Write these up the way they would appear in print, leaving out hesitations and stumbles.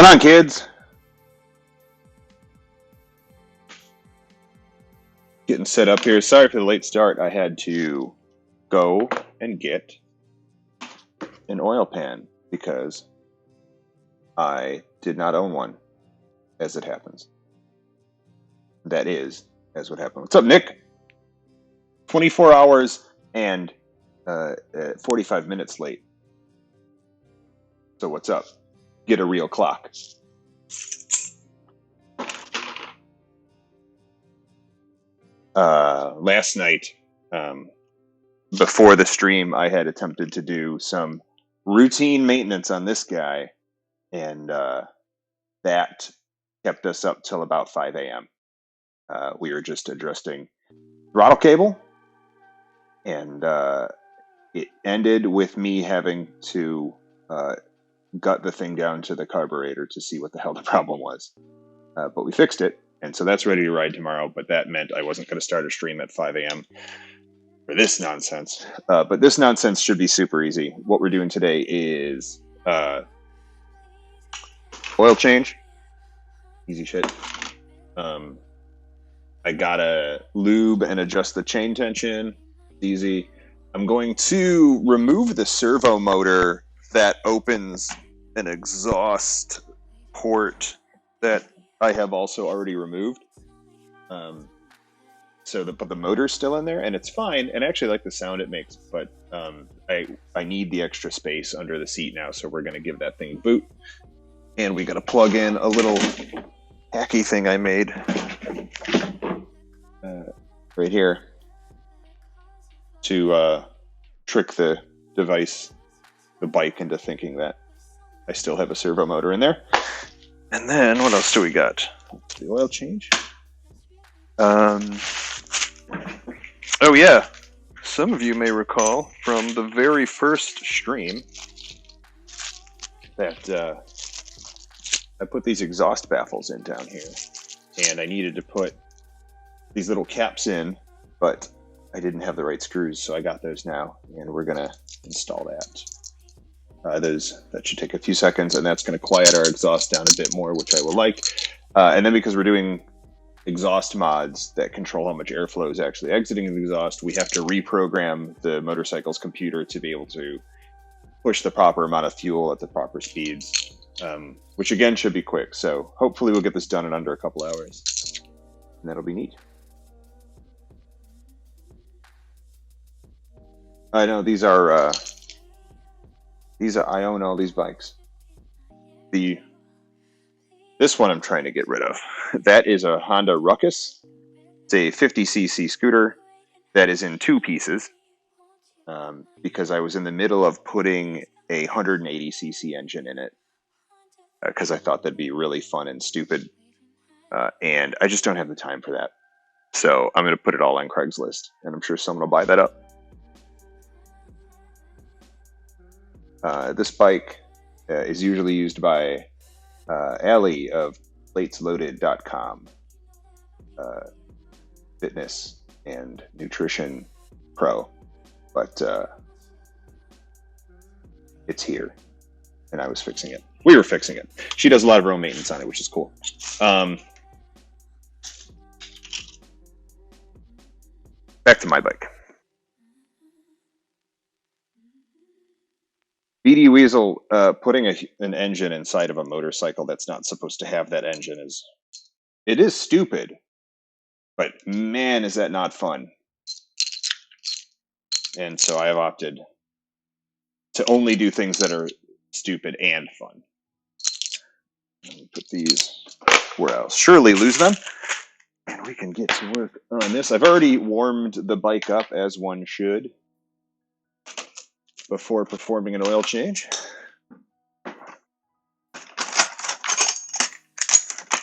going on, kids? Getting set up here. Sorry for the late start. I had to go and get an oil pan because I did not own one, as it happens. That is, as what happened. What's up, Nick? 24 hours and 45 minutes late. So what's up? Get a real clock. Last night, before the stream, I had attempted to do some routine maintenance on this guy, and that kept us up till about 5 a.m. We were just adjusting throttle cable, and it ended with me having to gut the thing down to the carburetor to see what the hell the problem was. But we fixed it, and so that's ready to ride tomorrow, but that meant I wasn't going to start a stream at 5 a.m. for this nonsense. But this nonsense should be super easy. What we're doing today is oil change. Easy shit. I gotta lube and adjust the chain tension. Easy. I'm going to remove the servo motor that opens an exhaust port that I have also already removed. But the motor's still in there, and it's fine. And I actually like the sound it makes, but I need the extra space under the seat now, so we're going to give that thing a boot. And we got to plug in a little hacky thing I made right here to trick the device, the bike, into thinking that I still have a servo motor in there. And then what else do we got? The oil change. Oh yeah, some of you may recall from the very first stream that I put these exhaust baffles in down here, and I needed to put these little caps in, but I didn't have the right screws, so I got those now, and we're gonna install that. That should take a few seconds, and that's going to quiet our exhaust down a bit more, which I will like. And then because we're doing exhaust mods that control how much airflow is actually exiting the exhaust, we have to reprogram the motorcycle's computer to be able to push the proper amount of fuel at the proper speeds, which again should be quick. So hopefully we'll get this done in under a couple hours, and that'll be neat. I know these are I own all these bikes. This one I'm trying to get rid of. That is a Honda Ruckus. It's a 50cc scooter that is in two pieces because I was in the middle of putting a 180cc engine in it because I thought that'd be really fun and stupid, and I just don't have the time for that. So I'm going to put it all on Craigslist, and I'm sure someone will buy that up. This bike is usually used by Allie of platesloaded.com, fitness and nutrition pro, but it's here, and I was fixing it. We were fixing it. She does a lot of her own maintenance on it, which is cool. Back to my bike. BD Weasel, putting an engine inside of a motorcycle that's not supposed to have that engine is stupid, but man, is that not fun. And so I have opted to only do things that are stupid and fun. Let me put these where I'll surely lose them, and we can get to work on this. I've already warmed the bike up as one should before performing an oil change.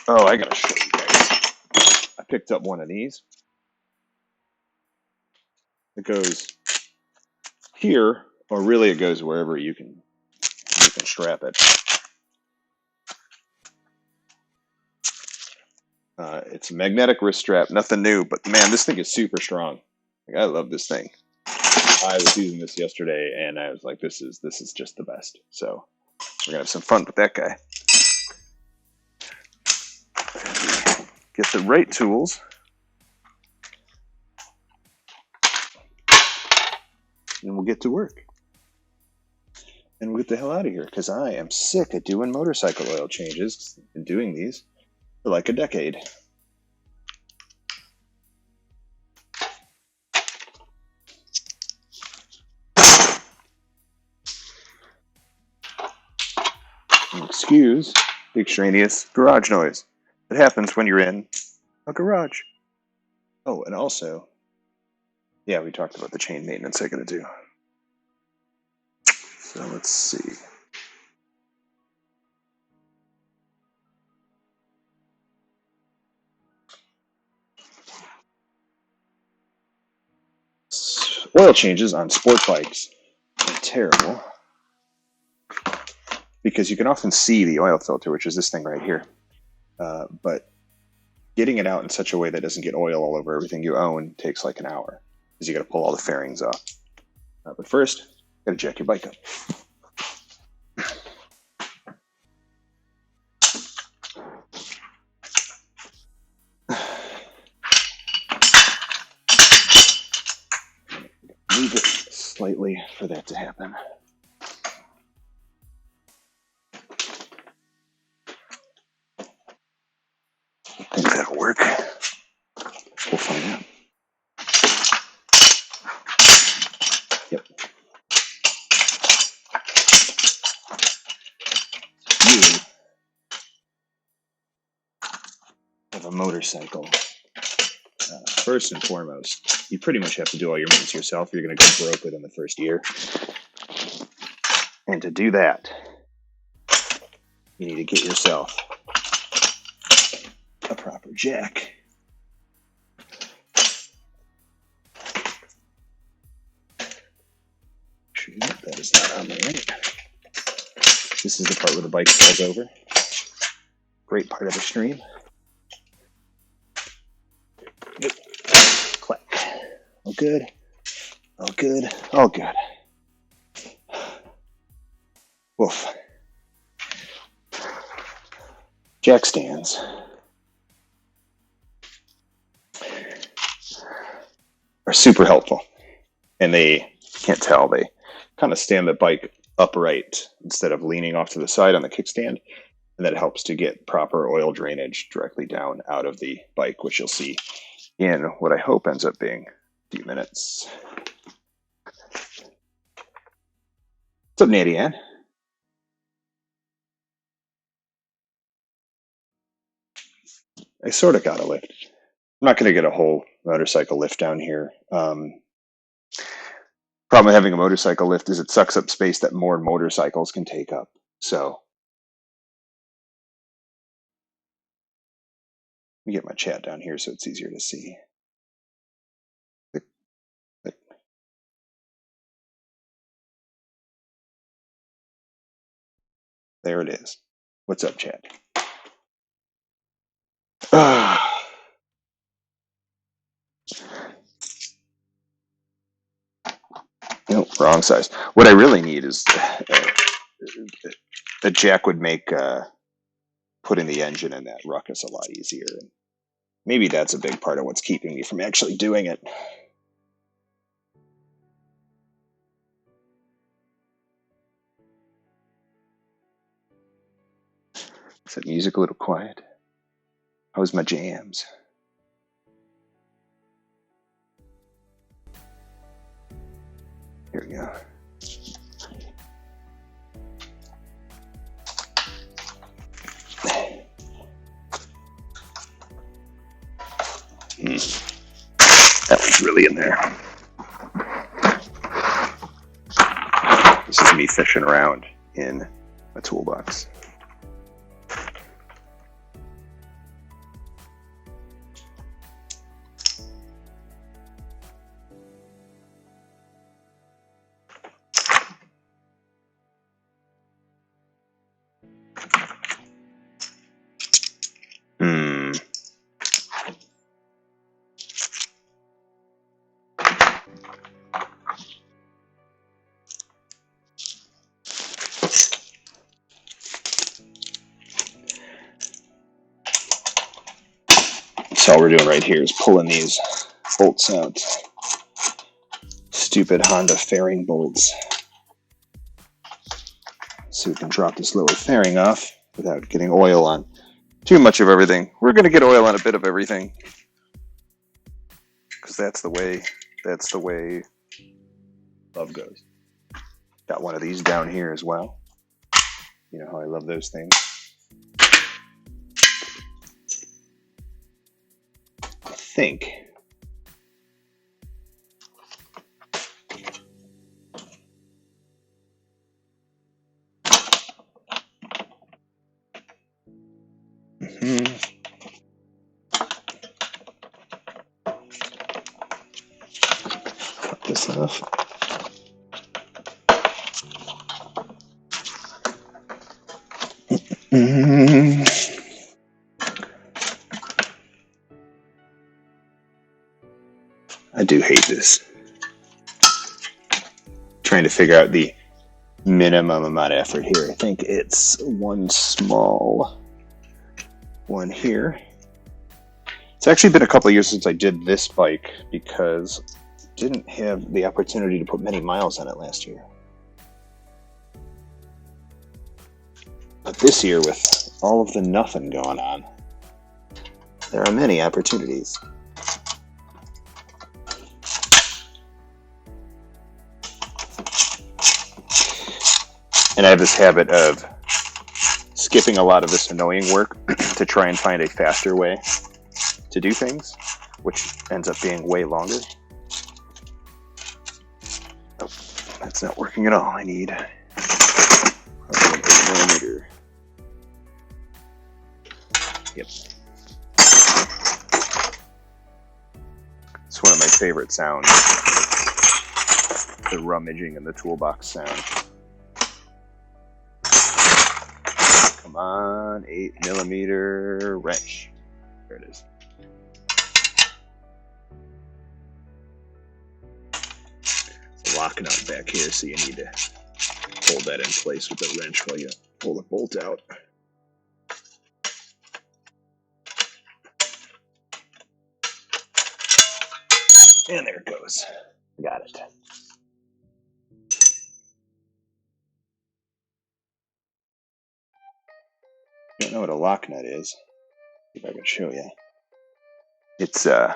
Oh, I gotta show you guys. I picked up one of these. It goes here, or really it goes wherever you can strap it. It's a magnetic wrist strap, nothing new, but man, this thing is super strong. Like, I love this thing. I was using this yesterday, and I was like, this is just the best. So we're gonna have some fun with that guy. get the right tools, and we'll get to work. And we'll get the hell out of here, because I am sick of doing motorcycle oil changes. I've been doing these for like a decade. Excuse the extraneous garage noise that happens when you're in a garage. Oh, and also, yeah, we talked about the chain maintenance I gotta do. So let's see. Oil changes on sport bikes are terrible because you can often see the oil filter, which is this thing right here. But getting it out in such a way that doesn't get oil all over everything you own takes like an hour because you got to pull all the fairings off. But first, got to jack your bike up. Move it slightly for that to happen. I think that'll work. We'll find out. Yep. You have a motorcycle. First and foremost, you pretty much have to do all your maintenance yourself. You're going to go broke within the first year. And to do that, you need to get yourself a proper jack. That is not on there, right? This is the part where the bike falls over. Great part of the stream. Yep. Clack. All good. All good. All good. Woof. Jack stands are super helpful. And they can't tell, they kind of stand the bike upright instead of leaning off to the side on the kickstand. And that helps to get proper oil drainage directly down out of the bike, which you'll see in what I hope ends up being a few minutes. What's up, Natty Ann? I sort of got a lift. I'm not going to get a whole motorcycle lift down here. Problem with having a motorcycle lift is it sucks up space that more motorcycles can take up. So let me get my chat down here so it's easier to see. There it is. What's up, chat? No, wrong size. What I really need is a jack would make putting the engine in that ruckus a lot easier. And maybe that's a big part of what's keeping me from actually doing it. Is that music a little quiet? How's my jams? Here we go. That one's really in there. This is me fishing around in a toolbox. So all we're doing right here is pulling these bolts out. Stupid Honda fairing bolts. So we can drop this lower fairing off without getting oil on too much of everything. We're going to get oil on a bit of everything, because that's the way love goes. Got one of these down here as well. You know how I love those things. I think cut this off. I do hate this. Trying to figure out the minimum amount of effort here. I think it's one small one here. It's actually been a couple of years since I did this bike because I didn't have the opportunity to put many miles on it last year. But this year, with all of the nothing going on, there are many opportunities. And I have this habit of skipping a lot of this annoying work to try and find a faster way to do things, which ends up being way longer. Oh, that's not working at all. I need a millimeter. Yep. It's one of my favorite sounds. The rummaging in the toolbox sound. Come on, 8mm wrench. There it is. It's a lock nut back here, so you need to hold that in place with the wrench while you pull the bolt out. And there it goes. Got it. I don't know what a lock nut is. See if I can show you. It's I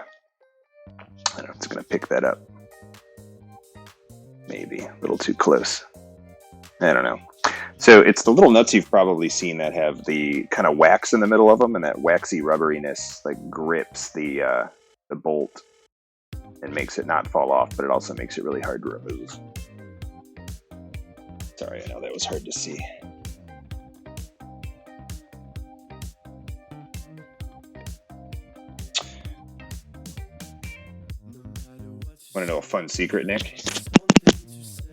don't know if it's gonna pick that up. Maybe a little too close. I don't know. So it's the little nuts you've probably seen that have the kind of wax in the middle of them, and that waxy rubberiness like grips the bolt and makes it not fall off, but it also makes it really hard to remove. Sorry, I know that was hard to see. Want to know a fun secret, Nick?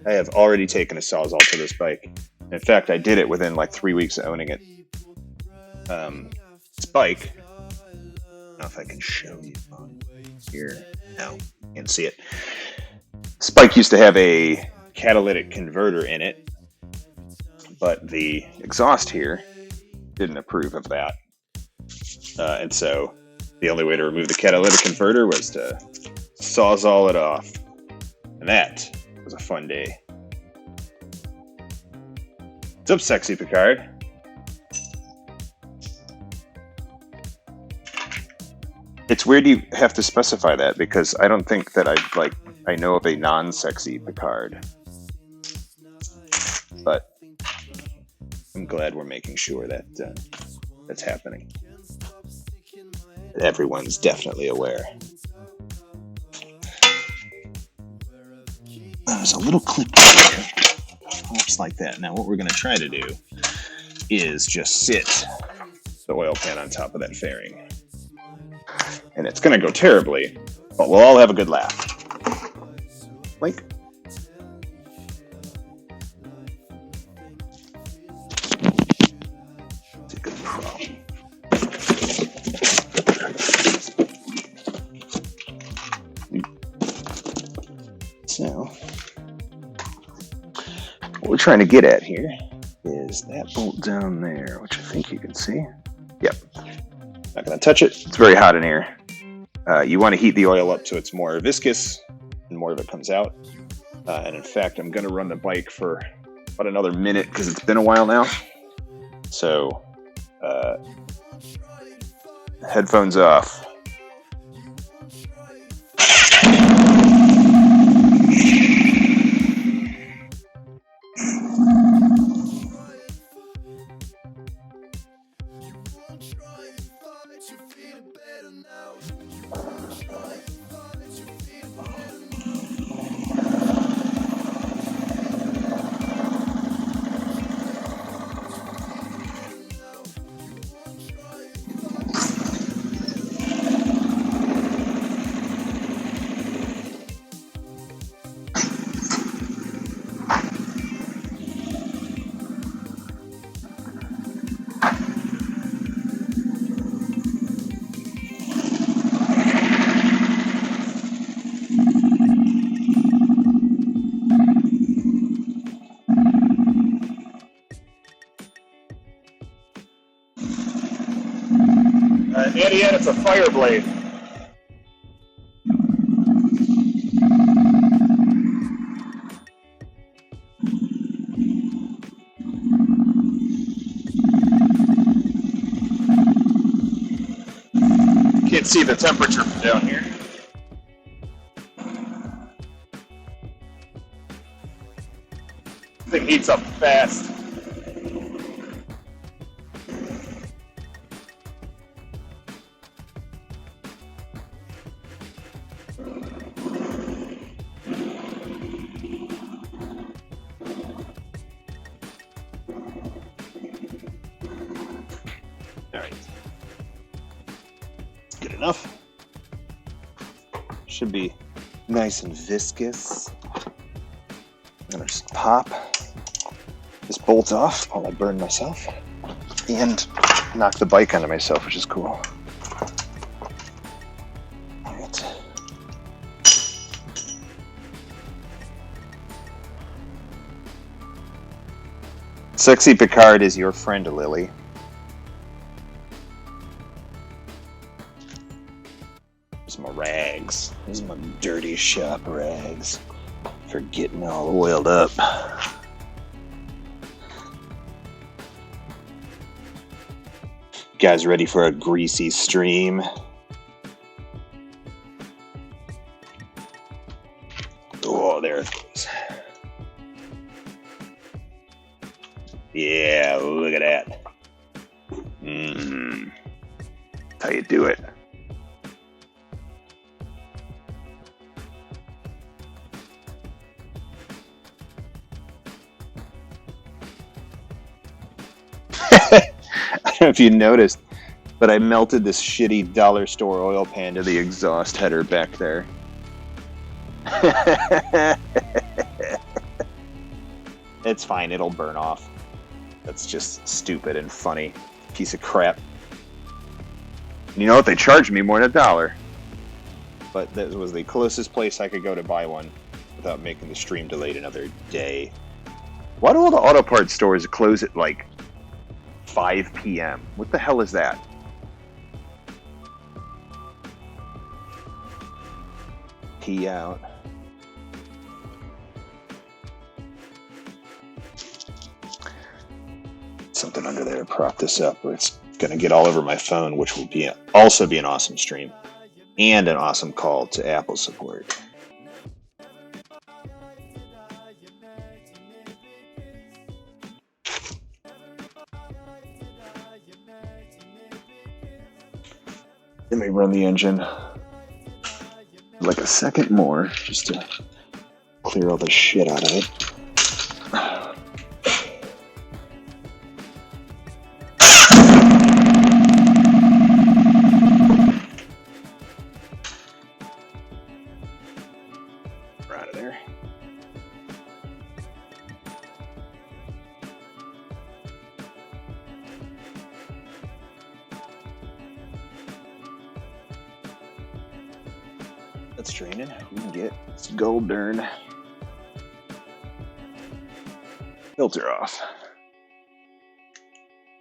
I have already taken a Sawzall to this bike. In fact, I did it within like 3 weeks of owning it. This bike, I don't know if I can show you on here. No, can't see it. This bike used to have a catalytic converter in it, but the exhaust here didn't approve of that. And so the only way to remove the catalytic converter was to Sawzall it off. And that was a fun day. What's up, Sexy Picard? It's weird you have to specify that, because I don't think that I know of a non-sexy Picard. But I'm glad we're making sure that that's happening. Everyone's definitely aware. There's a little clip here. Looks like that. Now what we're going to try to do is just sit the oil pan on top of that fairing. And it's going to go terribly, but we'll all have a good laugh. Link. It's a good problem. So, what we're trying to get at here is that bolt down there, which I think you can see. Yep. Not going to touch it. It's very hot in here. You want to heat the oil up so it's more viscous and more of it comes out. And in fact, I'm going to run the bike for about another minute because it's been a while now. So, headphones off. Indiana, it's a fire blade. Can't see the temperature from down here. Thing heats up fast. All right. Good enough. Should be nice and viscous. I'm gonna just pop this bolt off while I burn myself and knock the bike onto myself, which is cool. All right. Sexy Picard is your friend, Lily. Here's my rags. These are my dirty shop rags for getting all oiled up. Guys ready for a greasy stream? Oh, there it goes. Yeah, look at that. That's how you do it. I don't know if you noticed, but I melted this shitty dollar store oil pan to the exhaust header back there. It's fine, it'll burn off. That's just stupid and funny. Piece of crap. You know what? They charged me more than $1. But that was the closest place I could go to buy one without making the stream delayed another day. Why do all the auto parts stores close at like 5 p.m.? What the hell is that? Pee out. Something under there to prop this up, or it's going to get all over my phone, which will be also be an awesome stream and an awesome call to Apple support. Let me run the engine like a second more just to clear all the shit out of it. We're out of there. That's draining. We can get this gold darn filter off.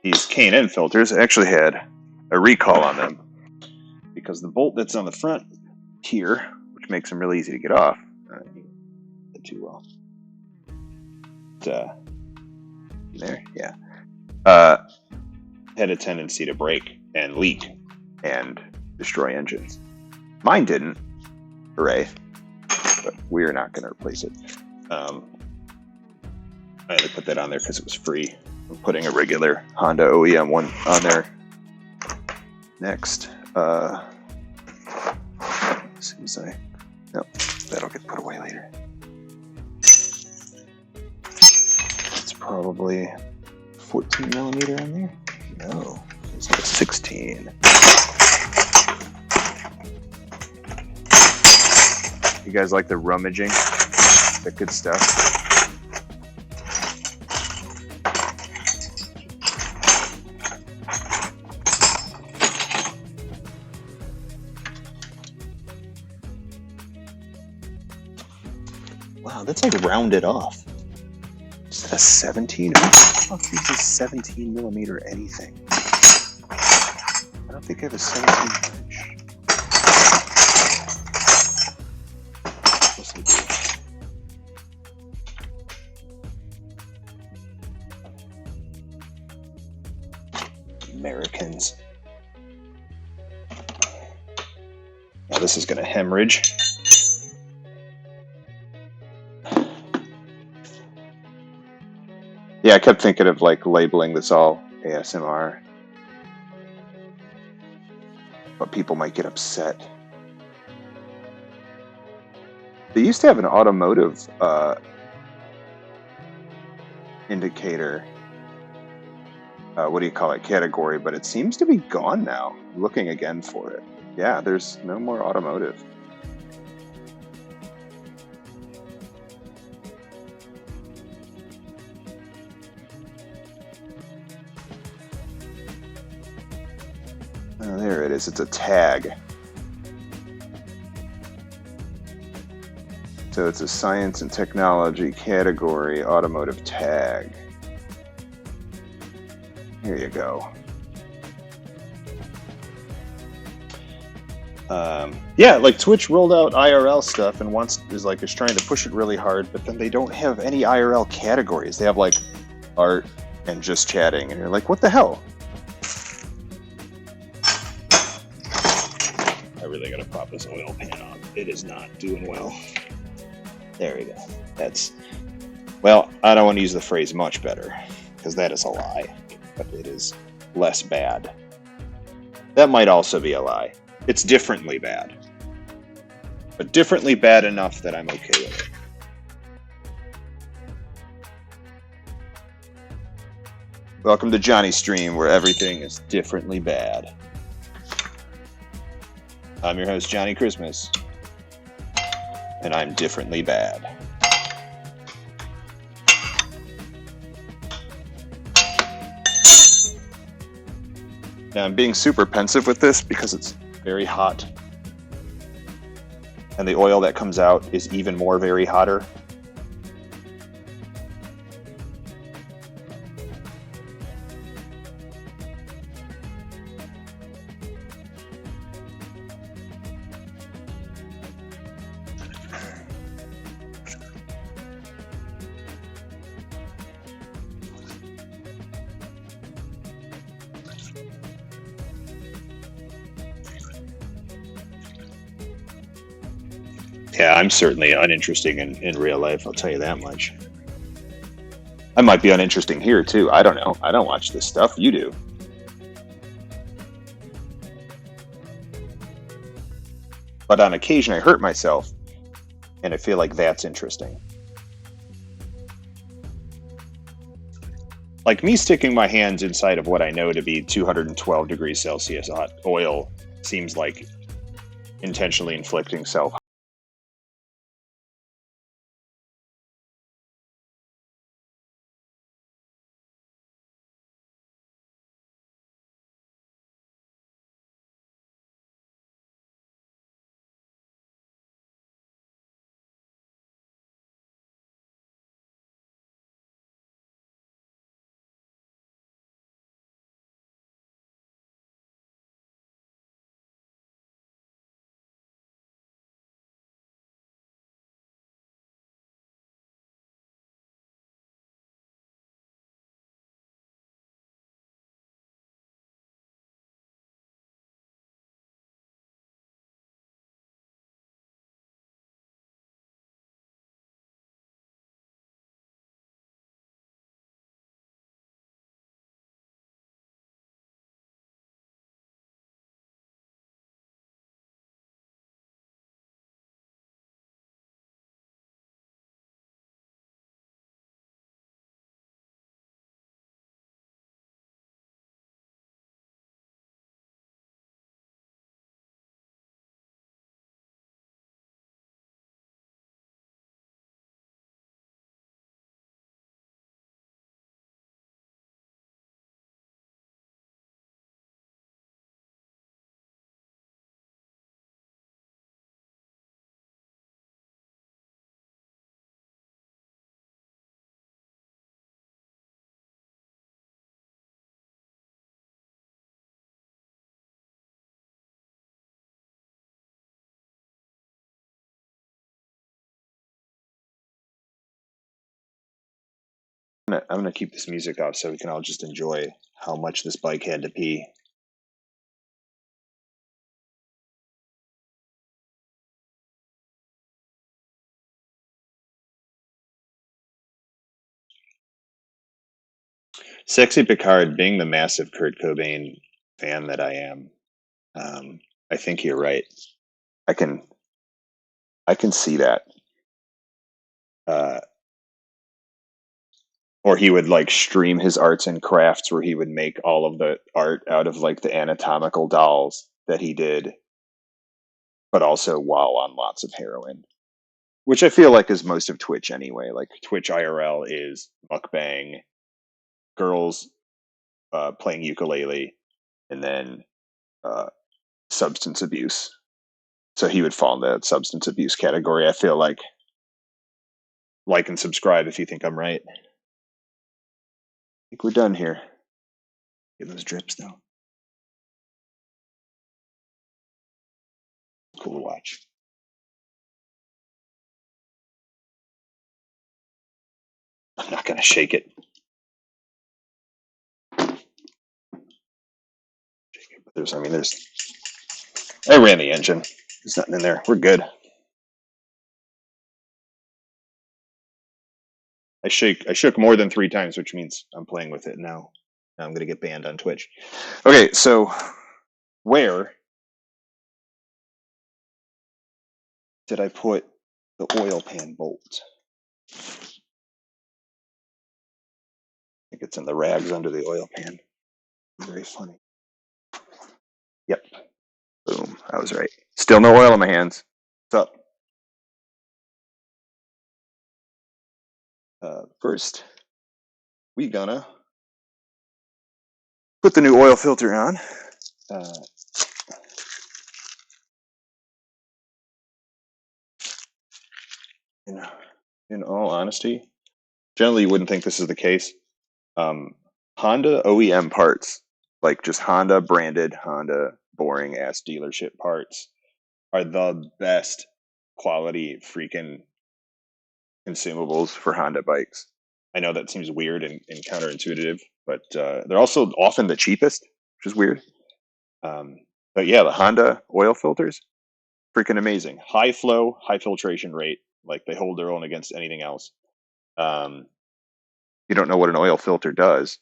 These K&N filters actually had a recall on them because because the bolt that's on the front here, which makes them really easy to get off, not too well. There, yeah. Had a tendency to break and leak and destroy engines. Mine didn't. Hooray. But we're not going to replace it. I had to put that on there because it was free. I'm putting a regular Honda OEM one on there next. As soon as no, that'll get put away later. It's probably 14 millimeter on there. No, it's like a 16. You guys like the rummaging? That good stuff. Wow, that's like rounded off. Is that a 17? Who the fuck uses 17 millimeter anything? I don't think I have a 17 inch. Americans. Now this is going to hemorrhage. Yeah, I kept thinking of like labeling this all ASMR, but people might get upset. They used to have an automotive indicator. What do you call it? Category, but it seems to be gone now. I'm looking again for it. Yeah, there's no more automotive. Oh, there it is. It's a tag. So it's a science and technology category automotive tag. Here you go. Yeah, like Twitch rolled out IRL stuff and is trying to push it really hard, but then they don't have any IRL categories. They have like art and just chatting, and you're like, what the hell? I really gotta pop this oil pan on. It is not doing well. There we go. Well, I don't want to use the phrase much better, because that is a lie, but it is less bad. That might also be a lie. It's differently bad. But differently bad enough that I'm okay with it. Welcome to Johnny's stream, where everything is differently bad. I'm your host, Johnny Christmas, and I'm differently bad. Now I'm being super pensive with this because it's very hot. And the oil that comes out is even more very hotter. Yeah, I'm certainly uninteresting in real life, I'll tell you that much. I might be uninteresting here, too. I don't know. I don't watch this stuff. You do. But on occasion, I hurt myself, and I feel like that's interesting. Like me sticking my hands inside of what I know to be 212 degrees Celsius hot oil seems like intentionally inflicting self I'm gonna keep this music off so we can all just enjoy how much this bike had to pee. Sexy Picard, being the massive Kurt Cobain fan that I am, I think you're right. I can see that. Or he would like stream his arts and crafts where he would make all of the art out of like the anatomical dolls that he did, but also while on lots of heroin, which I feel like is most of Twitch anyway. Like Twitch IRL is mukbang, girls playing ukulele, and then substance abuse. So he would fall in the substance abuse category. I feel like and subscribe if you think I'm right. I think we're done here. Get those drips though. Cool to watch. I'm not gonna shake it. But I ran the engine. There's nothing in there. We're good. I shook more than 3 times, which means I'm playing with it now. Now I'm gonna get banned on Twitch. Okay, so where did I put the oil pan bolt? I think it's in the rags under the oil pan. Very funny. Yep. Boom. I was right. Still no oil in my hands. What's up? First, we gonna put the new oil filter on. In all honesty, generally you wouldn't think this is the case. Honda OEM parts, like just Honda branded, Honda boring ass dealership parts, are the best quality freaking consumables for Honda bikes. I know that seems weird and counterintuitive, but they're also often the cheapest, which is weird. But yeah, the Honda oil filters, freaking amazing. High flow, high filtration rate. Like they hold their own against anything else. You don't know what an oil filter does,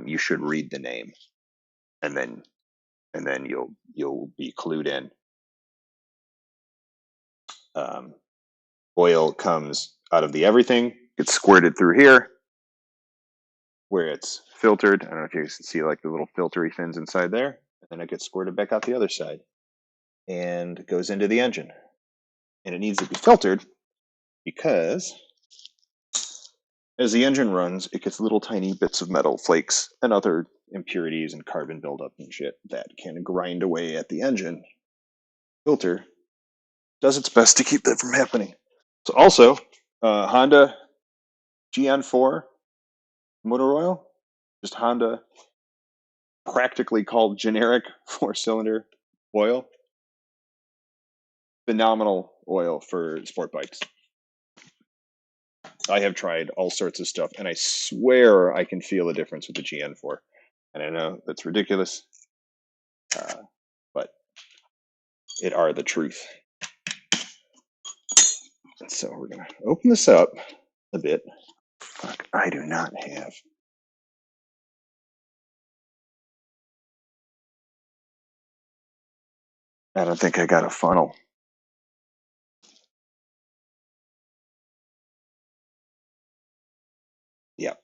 you should read the name, and then you'll be clued in. Oil comes out of the everything, gets squirted through here, where it's filtered. I don't know if you can see like the little filtery fins inside there, and then it gets squirted back out the other side, and goes into the engine. And it needs to be filtered because as the engine runs, it gets little tiny bits of metal flakes and other impurities and carbon buildup and shit that can grind away at the engine. Filter does its best to keep that from happening. So also, Honda GN4 motor oil, just Honda practically called generic 4-cylinder oil. Phenomenal oil for sport bikes. I have tried all sorts of stuff, and I swear I can feel the difference with the GN4. And I know that's ridiculous, but it are the truth. And so we're going to open this up a bit. Fuck, I do not have. I don't think I got a funnel. Yep.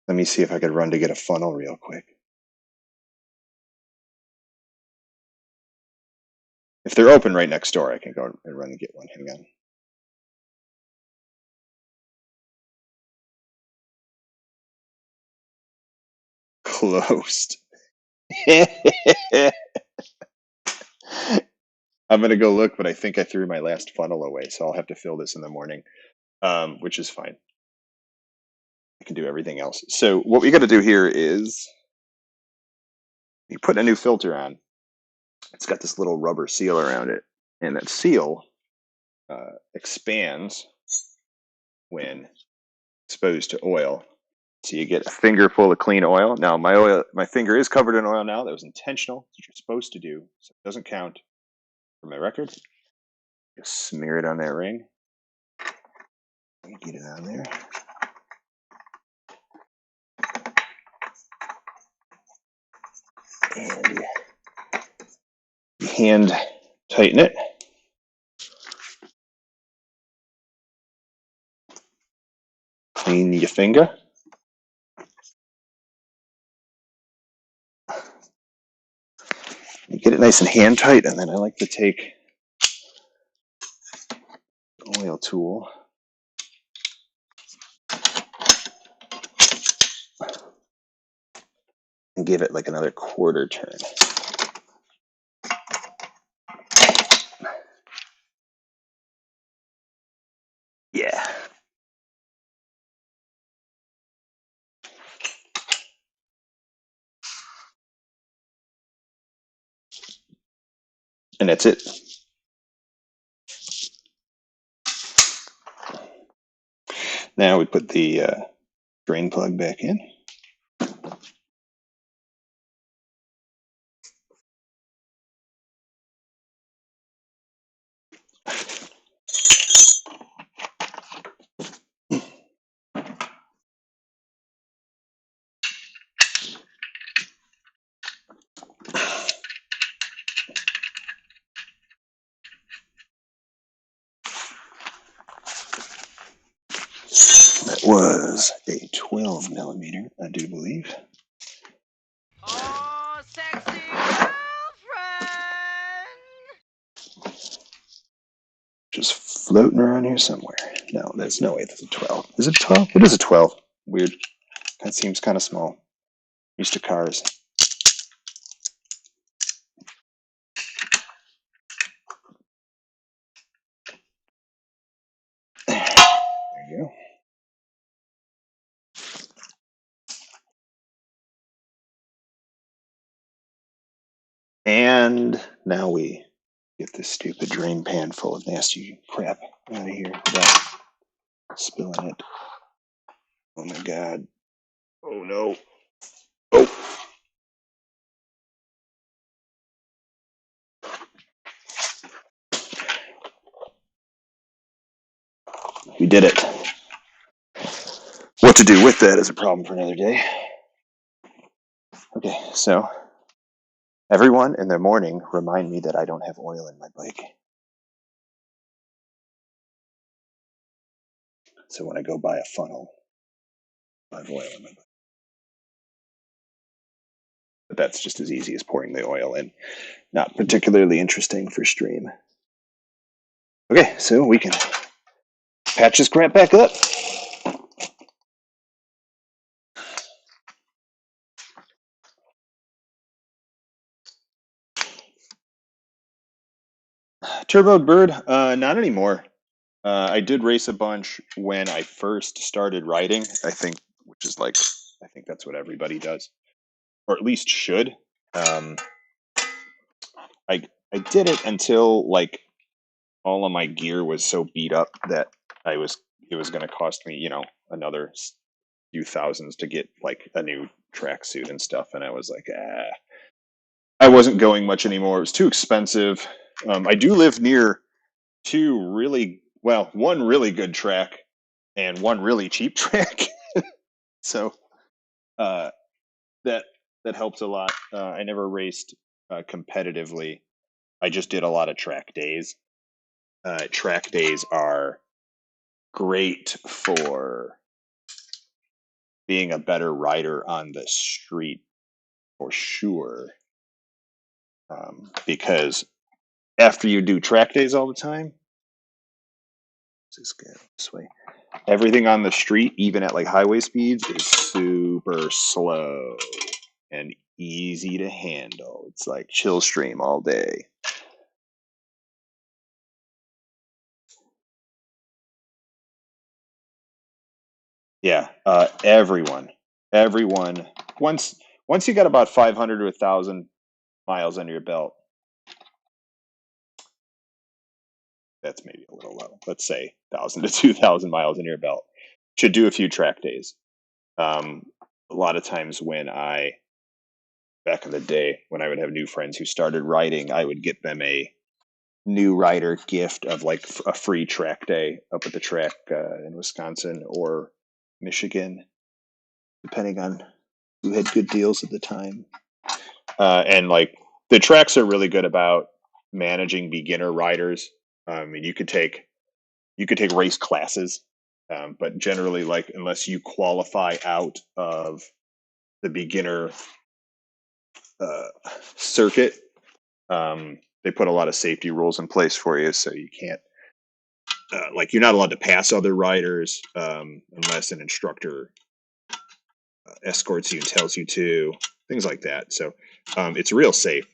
Let me see if I could run to get a funnel real quick. If they're open right next door, I can go and run and get one. Hang on. Closed. I'm going to go look, but I think I threw my last funnel away, so I'll have to fill this in the morning, which is fine. I can do everything else. So what we got to do here is you put a new filter on. it's got this little rubber seal around it, and that seal expands when exposed to oil. So you get a finger full of clean oil. Now my finger is covered in oil now. That was intentional. That's what you're supposed to do. So it doesn't count for my record. Just smear it on that ring. Get it on there. And you hand tighten it. Clean your finger. You get it nice and hand tight, and then I like to take the oil tool and give it like another quarter turn. Yeah. And that's it. Now we put the drain plug back in. That was a 12 millimeter, I do believe. Oh, sexy girlfriend! Just floating around here somewhere. No, there's no way that's a 12. Is it 12? It is a 12. Weird. That seems kind of small. Used to cars. There you go. And now we get this stupid drain pan full of nasty crap out of here without spilling it. Oh my god. Oh no. Oh. We did it. What to do with that is a problem for another day. Okay, so everyone in the morning remind me that I don't have oil in my bike. So when I go buy a funnel, I have oil in my bike. But that's just as easy as pouring the oil in. Not particularly interesting for stream. Okay, so we can patch this crap back up. Turboed bird, not anymore. I did race a bunch when I first started riding. I think that's what everybody does, or at least should. I did it until like all of my gear was so beat up that it was going to cost me, another few thousands to get like a new tracksuit and stuff, and I was like, I wasn't going much anymore. It was too expensive. I do live near one really good track and one really cheap track. So that helps a lot. I never raced competitively. I just did a lot of track days. Track days are great for being a better rider on the street for sure. Because after you do track days all the time, this way, everything on the street, even at like highway speeds, is super slow and easy to handle. It's like chill stream all day. Yeah, everyone. Once you got about 500 to 1,000 miles under your belt, that's maybe a little low. Let's say 1,000 to 2,000 miles in your belt. Should do a few track days. A lot of times back in the day, when I would have new friends who started riding, I would get them a new rider gift of like a free track day up at the track in Wisconsin or Michigan, depending on who had good deals at the time. And like the tracks are really good about managing beginner riders. And you could take race classes, but generally, like unless you qualify out of the beginner circuit, they put a lot of safety rules in place for you, so you can't like you're not allowed to pass other riders unless an instructor escorts you and tells you to, things like that. So it's real safe.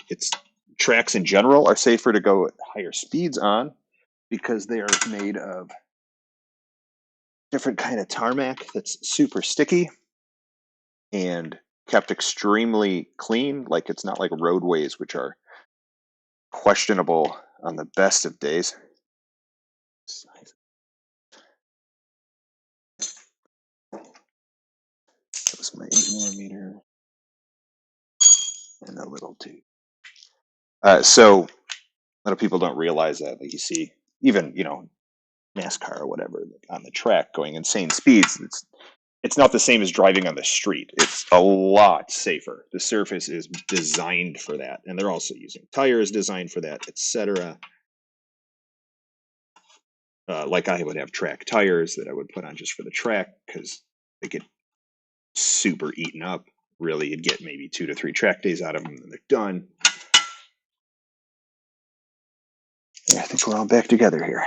It's tracks in general are safer to go at higher speeds on because they are made of different kind of tarmac that's super sticky and kept extremely clean. Like it's not like roadways, which are questionable on the best of days. That was my 8mm and a little too. So a lot of people don't realize that. Like you see, even NASCAR or whatever on the track going insane speeds. It's not the same as driving on the street. It's a lot safer. The surface is designed for that, and they're also using tires designed for that, etc. Like I would have track tires that I would put on just for the track because they get super eaten up. Really, you'd get maybe 2 to 3 track days out of them, and they're done. Yeah, I think we're all back together here.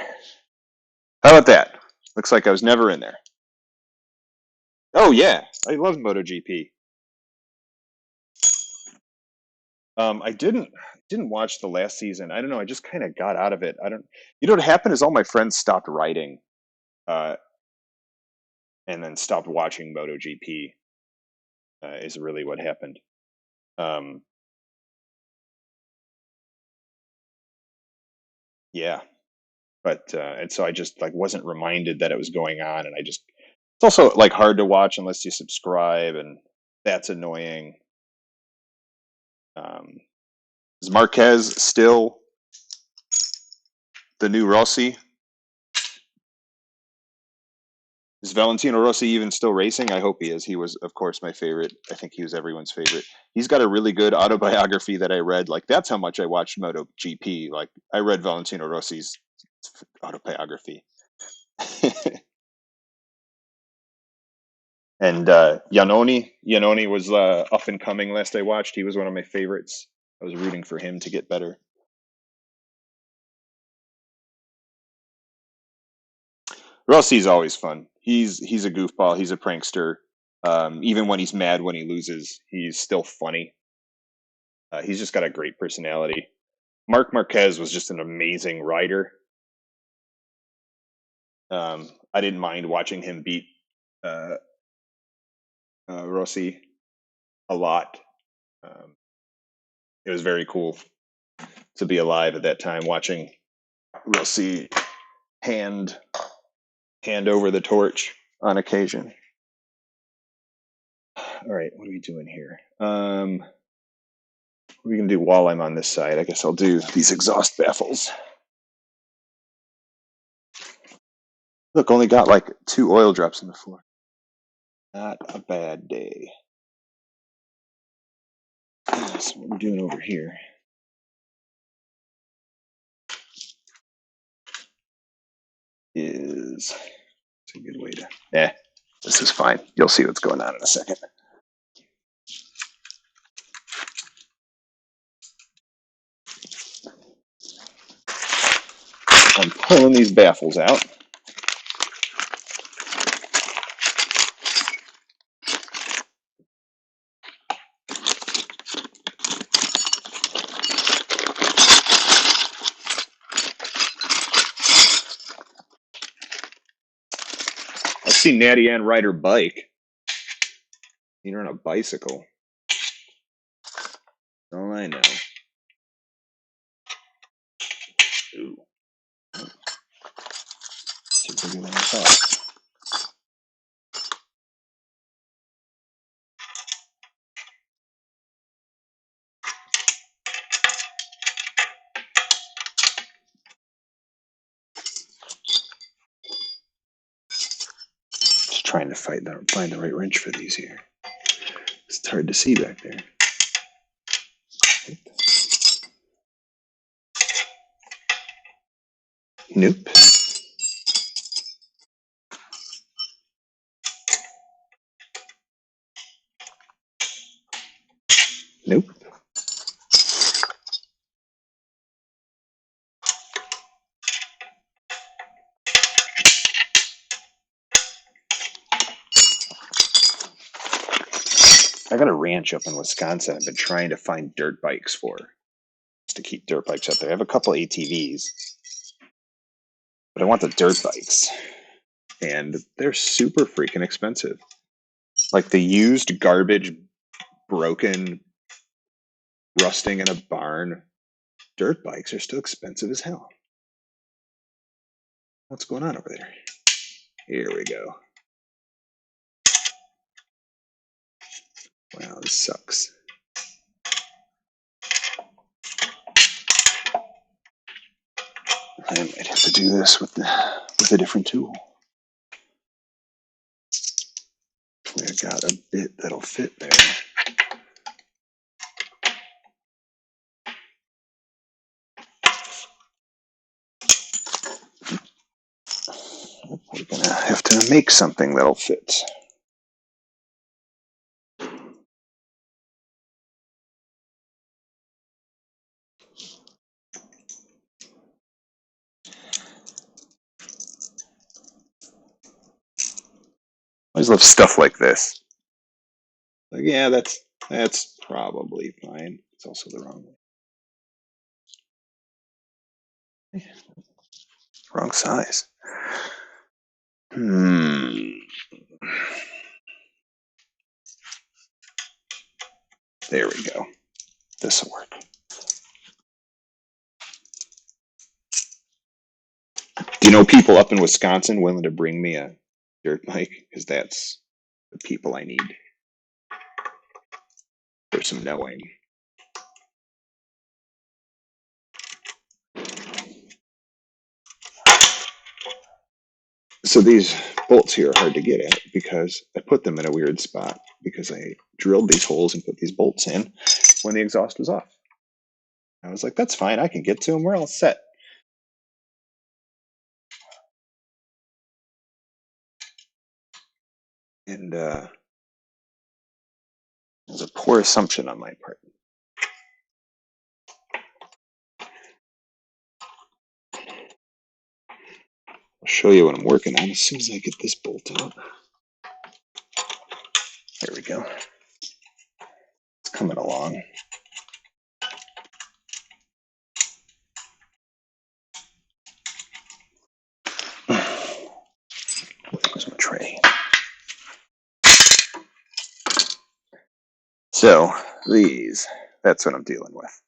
How about that? Looks like I was never in there. Oh yeah, I love MotoGP. I didn't watch the last season. I don't know. I just kind of got out of it. I don't. You know what happened is all my friends stopped riding, uh, and then stopped watching MotoGP. Is really what happened. Um, yeah, but and so I just like wasn't reminded that it was going on, and I just it's also like hard to watch unless you subscribe, and that's annoying. Is Marquez still the new Rossi? Is Valentino Rossi even still racing? I hope he is. He was, of course, my favorite. I think he was everyone's favorite. He's got a really good autobiography that I read. Like, that's how much I watched MotoGP. Like, I read Valentino Rossi's autobiography. And Iannone was up and coming last I watched. He was one of my favorites. I was rooting for him to get better. Rossi's always fun. He's a goofball. He's a prankster. Even when he's mad when he loses, he's still funny. He's just got a great personality. Marc Marquez was just an amazing rider. I didn't mind watching him beat uh, Rossi a lot. It was very cool to be alive at that time, watching Rossi hand over the torch on occasion. All right, what are we doing here? What are we gonna do while I'm on this side? I guess I'll do these exhaust baffles. Look, only got like 2 oil drops on the floor. Not a bad day. So what we're doing over here is it's a good way to. This is fine. You'll see what's going on in a second. I'm pulling these baffles out. I've seen Natty Ann ride her bike. Seen her on a bicycle. All I know. Ooh. thought. Just trying to find the right wrench for these here. It's hard to see back there. Nope. Nope. I got a ranch up in Wisconsin I've been trying to find dirt bikes for, just to keep dirt bikes up there. I have a couple ATVs, but I want the dirt bikes, and they're super freaking expensive. Like the used garbage, broken, rusting in a barn dirt bikes are still expensive as hell. What's going on over there? Here we go. Wow, this sucks. I might have to do this with a different tool. I got a bit that'll fit there. We're gonna have to make something that'll fit. I always love stuff like this. Like, yeah, that's probably fine. It's also the wrong way. Wrong size. There we go. This'll work. Do you know people up in Wisconsin willing to bring me a dirt bike? Because that's the people I need for some knowing. So these bolts here are hard to get at because I put them in a weird spot because I drilled these holes and put these bolts in when the exhaust was off. I was like, that's fine. I can get to them. We're all set. And it was a poor assumption on my part. I'll show you what I'm working on as soon as I get this bolt out. There we go. It's coming along. Where's my tray? So that's what I'm dealing with.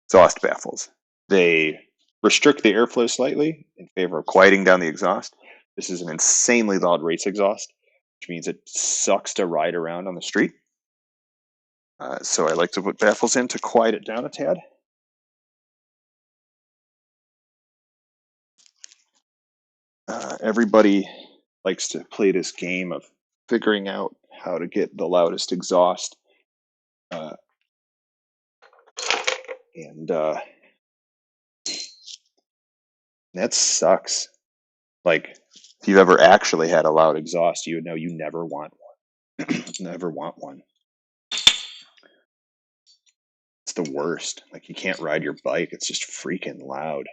Exhaust baffles. They restrict the airflow slightly in favor of quieting down the exhaust. This is an insanely loud race exhaust, which means it sucks to ride around on the street. So I like to put baffles in to quiet it down a tad. Everybody likes to play this game of figuring out how to get the loudest exhaust. And that sucks. Like, if you've ever actually had a loud exhaust, you would know you never want one. Never want one. It's the worst. Like, you can't ride your bike. It's just freaking loud.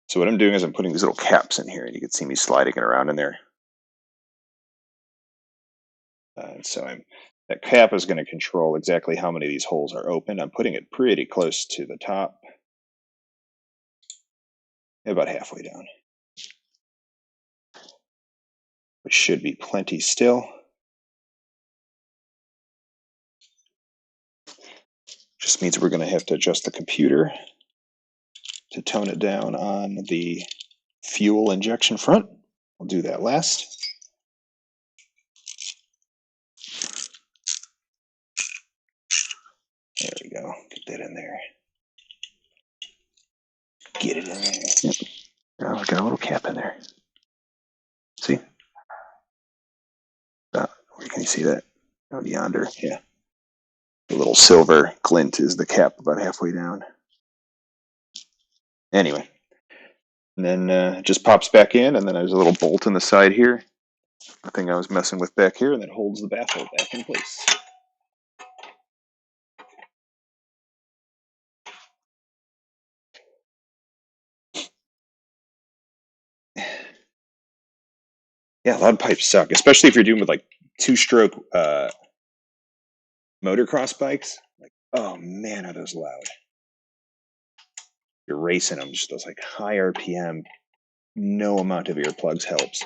So what I'm doing is I'm putting these little caps in here, and you can see me sliding it around in there. That cap is going to control exactly how many of these holes are open. I'm putting it pretty close to the top. About halfway down. Which should be plenty still. Just means we're going to have to adjust the computer to tone it down on the fuel injection front. I'll do that last. There we go. Get that in there. Get it in there. Yep. Oh, I got a little cap in there. See? Where can you see that? Out yonder. Yeah. The little silver glint is the cap about halfway down. Anyway. And then it just pops back in, and then there's a little bolt in the side here. The thing I was messing with back here, and that holds the baffle back in place. Yeah, loud pipes suck, especially if you're doing with like two-stroke motocross bikes. Like, oh man, are those loud! You're racing them, just those like high RPM. No amount of earplugs helps.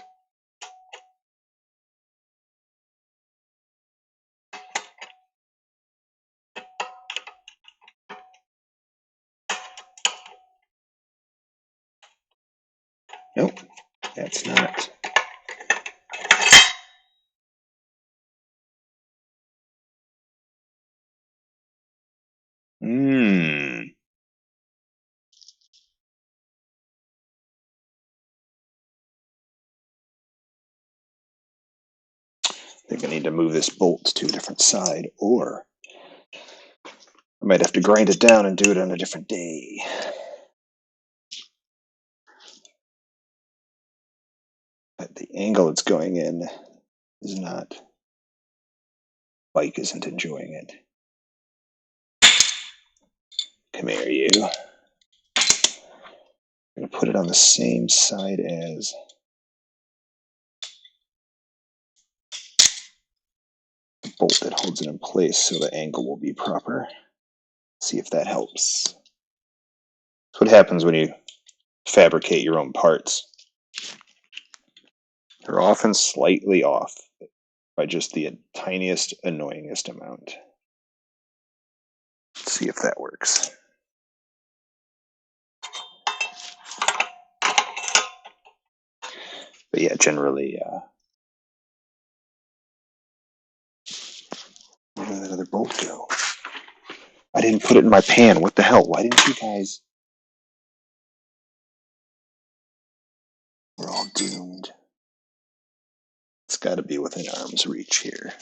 Nope, that's not. I think I need to move this bolt to a different side, or I might have to grind it down and do it on a different day. But the angle it's going in is not. Bike isn't enjoying it. Come here, you. I'm going to put it on the same side as the bolt that holds it in place so the angle will be proper. See if that helps. That's what happens when you fabricate your own parts. They're often slightly off by just the tiniest, annoyingest amount. Let's see if that works. But yeah, generally, where did that other bolt go? I didn't put it in my pan. What the hell? Why didn't you guys? We're all doomed. It's got to be within arm's reach here.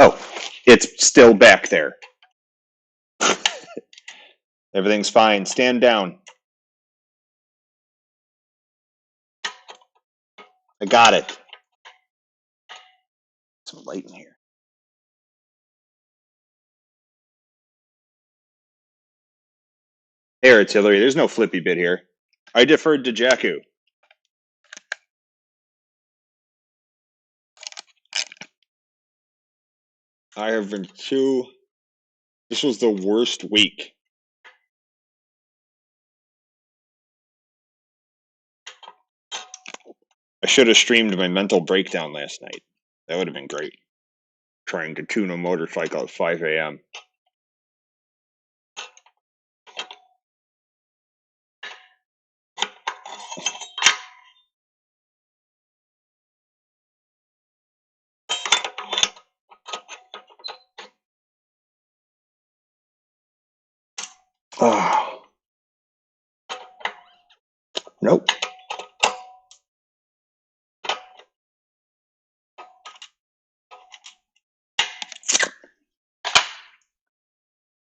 Oh, it's still back there. Everything's fine. Stand down. I got it. Some light in here. Hey, artillery. There's no flippy bit here. I deferred to Jakku. I have been too. This was the worst week. I should have streamed my mental breakdown last night. That would have been great. Trying to tune a motorcycle at 5 a.m. Oh. Nope.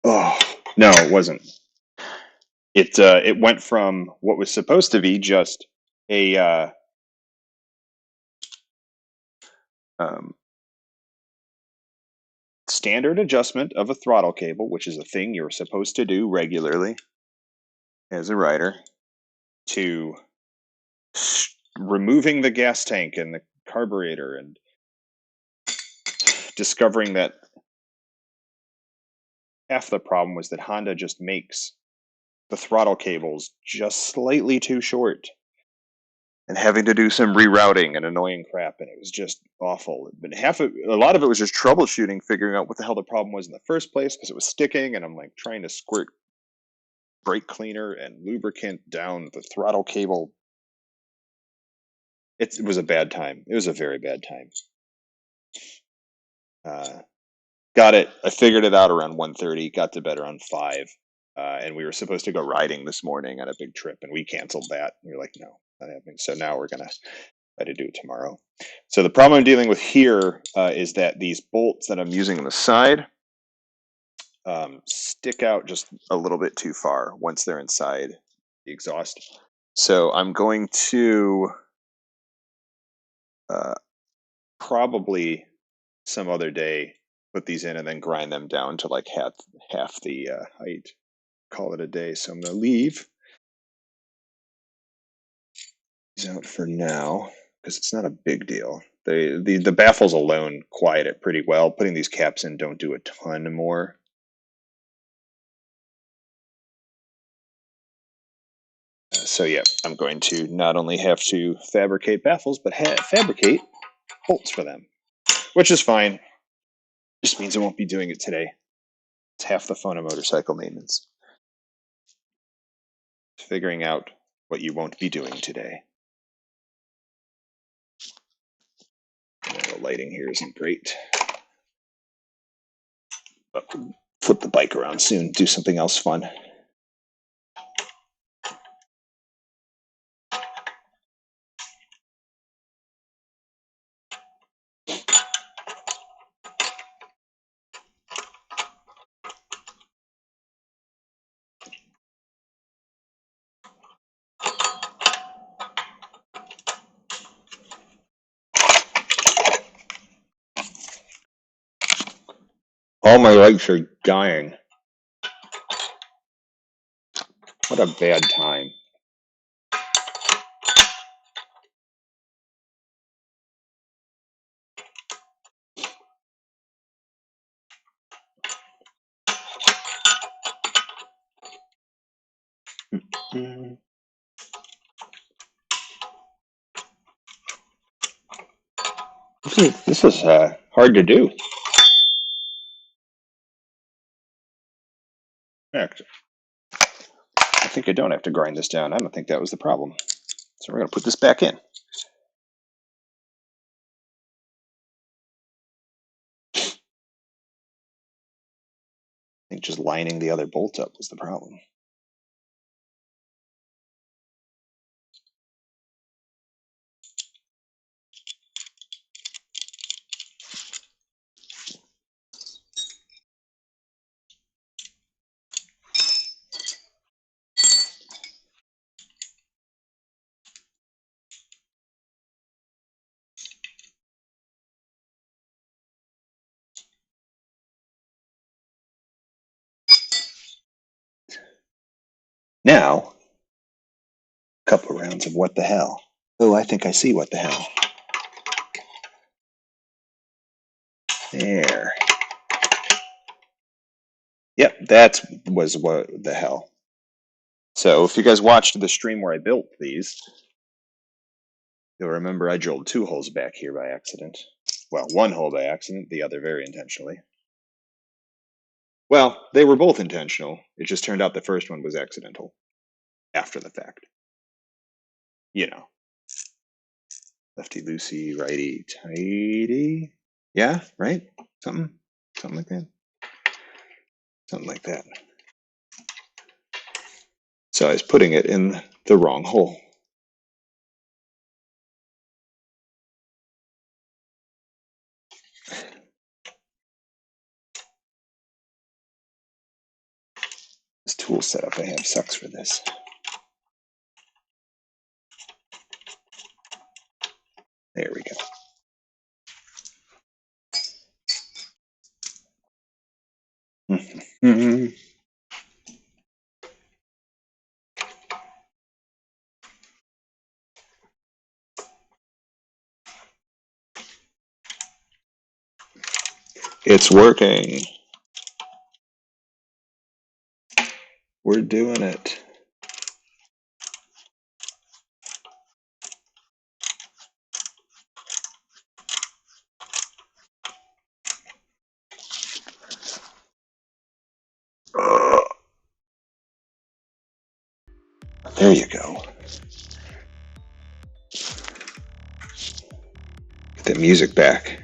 Oh, no, it wasn't. It went from what was supposed to be just a standard adjustment of a throttle cable, which is a thing you're supposed to do regularly as a rider, to removing the gas tank and the carburetor and discovering that half the problem was that Honda just makes the throttle cables just slightly too short. and having to do some rerouting and annoying crap, and it was just awful. But a lot of it was just troubleshooting, figuring out what the hell the problem was in the first place, because it was sticking, and I'm like trying to squirt brake cleaner and lubricant down the throttle cable. It was a bad time. It was a very bad time. Got it. I figured it out around 1:30. Got to bed around 5, and we were supposed to go riding this morning on a big trip, and we canceled that. We were like, no, not happening. So now we're gonna try to do it tomorrow. So the problem I'm dealing with here is that these bolts that I'm using on the side stick out just a little bit too far once they're inside the exhaust. So I'm going to probably some other day put these in and then grind them down to like half the height. Call it a day. So I'm going to leave these out for now because it's not a big deal. The baffles alone quiet it pretty well. Putting these caps in don't do a ton more. So yeah, I'm going to not only have to fabricate baffles, but fabricate bolts for them, which is fine. Just means I won't be doing it today. It's half the fun of motorcycle maintenance. Figuring out what you won't be doing today. The lighting here isn't great. But we'll flip the bike around soon, do something else fun. All my legs are dying. What a bad time. This is hard to do. Actually, I think I don't have to grind this down. I don't think that was the problem. So we're going to put this back in. I think just lining the other bolt up was the problem. Now, a couple rounds of what the hell. Oh, I think I see what the hell. There. Yep, that was what the hell. So if you guys watched the stream where I built these, you'll remember I drilled 2 holes back here by accident. Well, 1 hole by accident, the other very intentionally. Well, they were both intentional. It just turned out the first one was accidental. After the fact. You know. Lefty loosey, righty tighty. Yeah, right? Something like that. Something like that. So I was putting it in the wrong hole. This tool setup I have sucks for this. There we go. It's working. We're doing it. There you go. Get the music back.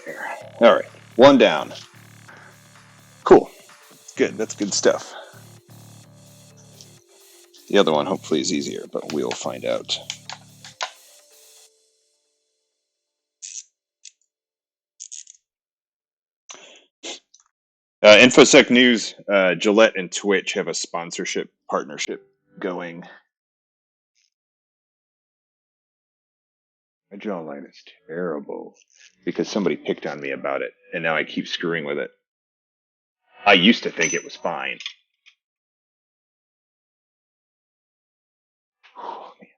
There. All right, one down. Cool. Good. That's good stuff. The other one hopefully is easier, but we'll find out. InfoSec News, Gillette and Twitch have a sponsorship partnership going. My jawline is terrible because somebody picked on me about it, and now I keep screwing with it. I used to think it was fine. Oh, man.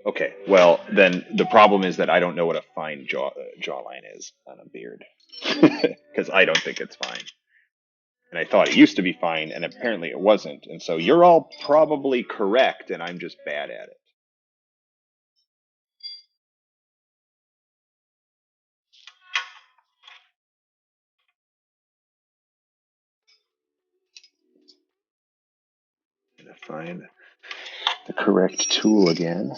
Okay, well, then the problem is that I don't know what a fine jawline is on a beard. Because I don't think it's fine. And I thought it used to be fine, and apparently it wasn't. And so you're all probably correct, and I'm just bad at it. I'm going to find the correct tool again.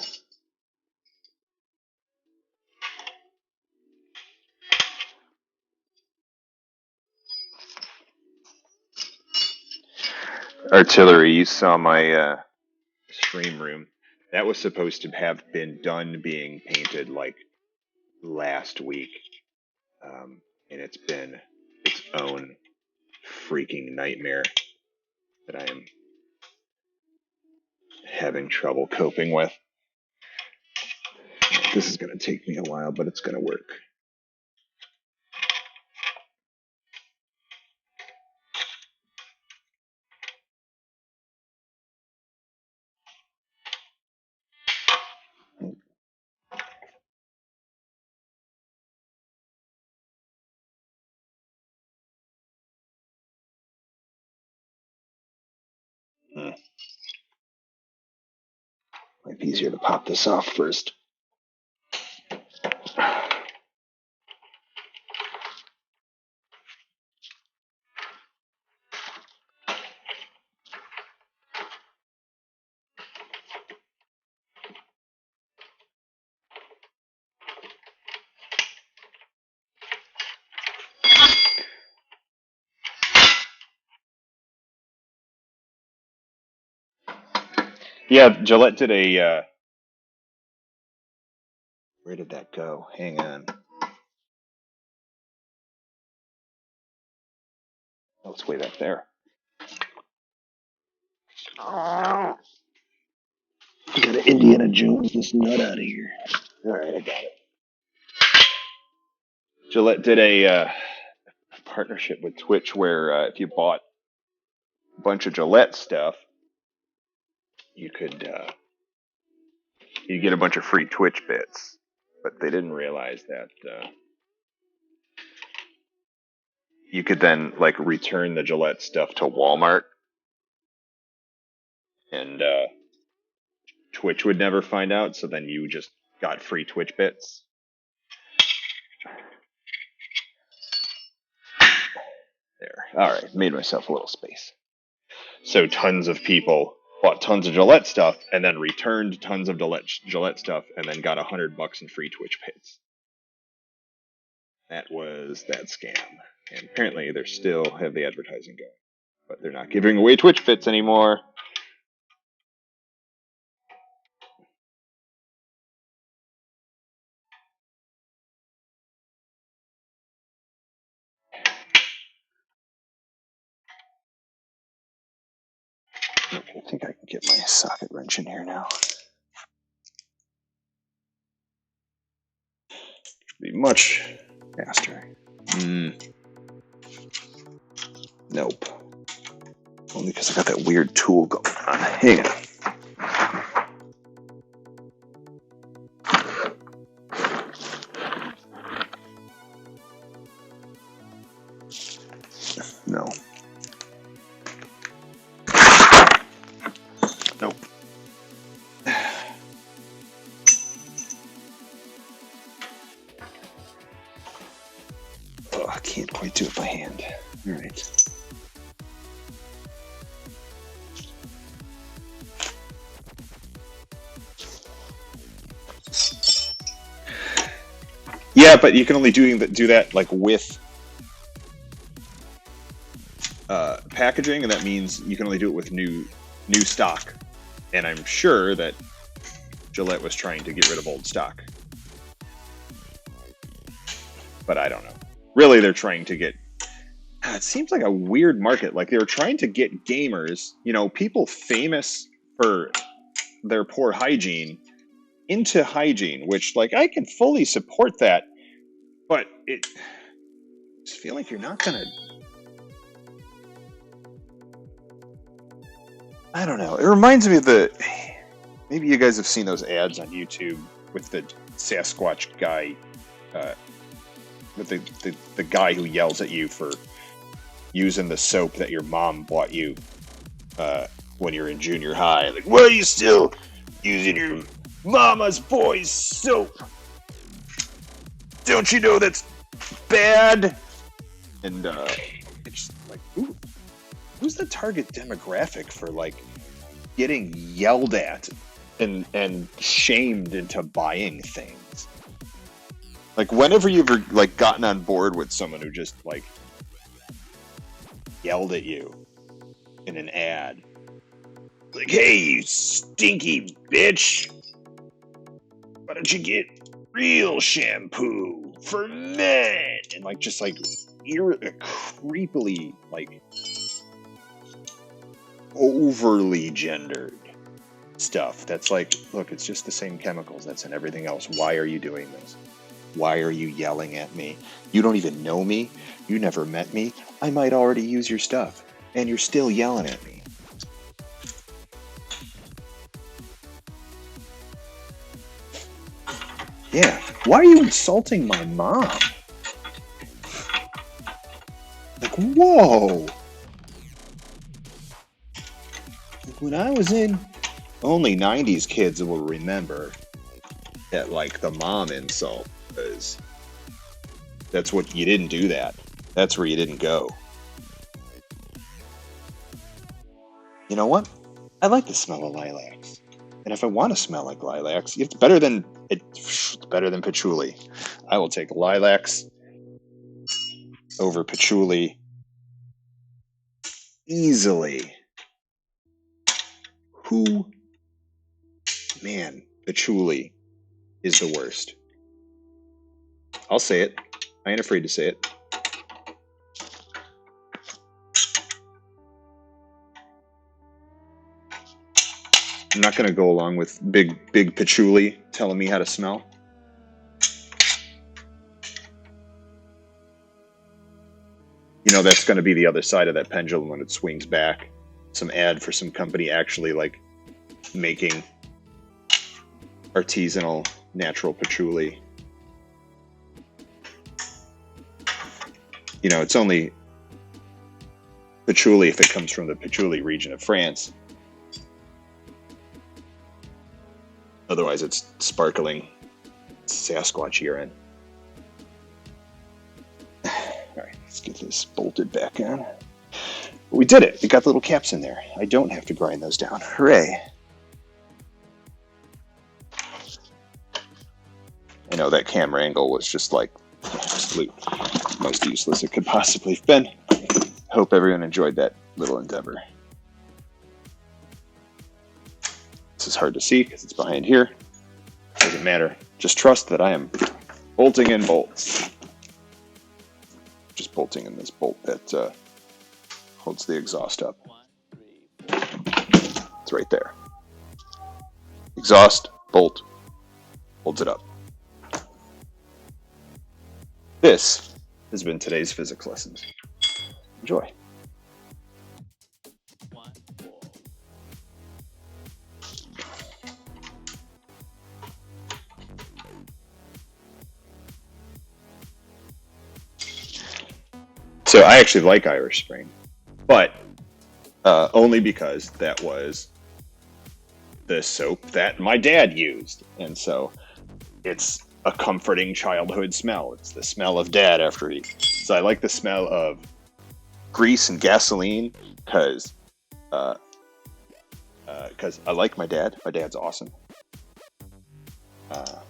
Artillery, you saw my stream room. That was supposed to have been done being painted like last week. And it's been its own freaking nightmare that I am having trouble coping with. This is going to take me a while, but it's going to work. Might be easier to pop this off first. Yeah, Gillette did a... where did that go? Hang on. Oh, it's way back there. I gotta Indiana Jones this nut out of here. All right, I got it. Gillette did a partnership with Twitch where if you bought a bunch of Gillette stuff, you could you get a bunch of free Twitch bits. But they didn't realize that you could then like return the Gillette stuff to Walmart, and Twitch would never find out. So then you just got free Twitch bits. There. All right, made myself a little space. So tons of people bought tons of Gillette stuff and then returned tons of Gillette stuff and then got $100 in free Twitch bits. That was that scam. And apparently they still have the advertising going. But they're not giving away Twitch bits anymore. Okay, I think I can get my socket wrench in here now. Be much faster. Nope. Only because I got that weird tool going on. Hang on. No. Nope. Oh, I can't quite do it by hand. All right. Yeah, but you can only do that like with packaging, and that means you can only do it with new stock. And I'm sure that Gillette was trying to get rid of old stock, but I don't know. Really, they're trying to get. It seems like a weird market. Like, they were trying to get gamers, people famous for their poor hygiene, into hygiene, which, like, I can fully support that, but I just feel like you're not gonna. I don't know. It reminds me of maybe you guys have seen those ads on YouTube with the Sasquatch guy, with the guy who yells at you for using the soap that your mom bought you when you're in junior high. Like, why are you still using your mama's boy's soap? Don't you know that's bad? And it's like, ooh. Who's the target demographic for, like, getting yelled at and shamed into buying things? Like, whenever you've ever, like, gotten on board with someone who just, like, yelled at you in an ad, like, hey, you stinky bitch, why don't you get real shampoo for men? And, like, just, like, creepily, like, overly gendered stuff that's like, look, it's just the same chemicals that's in everything else. Why are you doing this? Why are you yelling at me? You don't even know me. You never met me. I might already use your stuff, and you're still yelling at me. Yeah, why are you insulting my mom? Like, whoa. When I was in, only 90s kids will remember that, like, the mom insult is, that's what, you didn't do that. That's where you didn't go. You know what? I like the smell of lilacs. And if I want to smell like lilacs, it's better than patchouli. I will take lilacs over patchouli easily. Man, patchouli is the worst. I'll say it. I ain't afraid to say it. I'm not going to go along with big patchouli telling me how to smell. That's going to be the other side of that pendulum when it swings back. Some ad for some company actually, like, making artisanal natural patchouli. It's only patchouli if it comes from the patchouli region of France. Otherwise, it's sparkling Sasquatch urine. All right, let's get this bolted back on. We did it. We got the little caps in there. I don't have to grind those down. Hooray. I know that camera angle was just like absolute most useless it could possibly have been. Hope everyone enjoyed that little endeavor. This is hard to see because it's behind here. Doesn't matter. Just trust that I am bolting in bolts. Just bolting in this bolt that holds the exhaust up. It's right there. Exhaust, bolt, holds it up. This has been today's physics lessons. Enjoy. So I actually like Irish Spring, but only because that was the soap that my dad used. And so it's a comforting childhood smell. It's the smell of dad after he. So I like the smell of grease and gasoline because I like my dad. My dad's awesome. I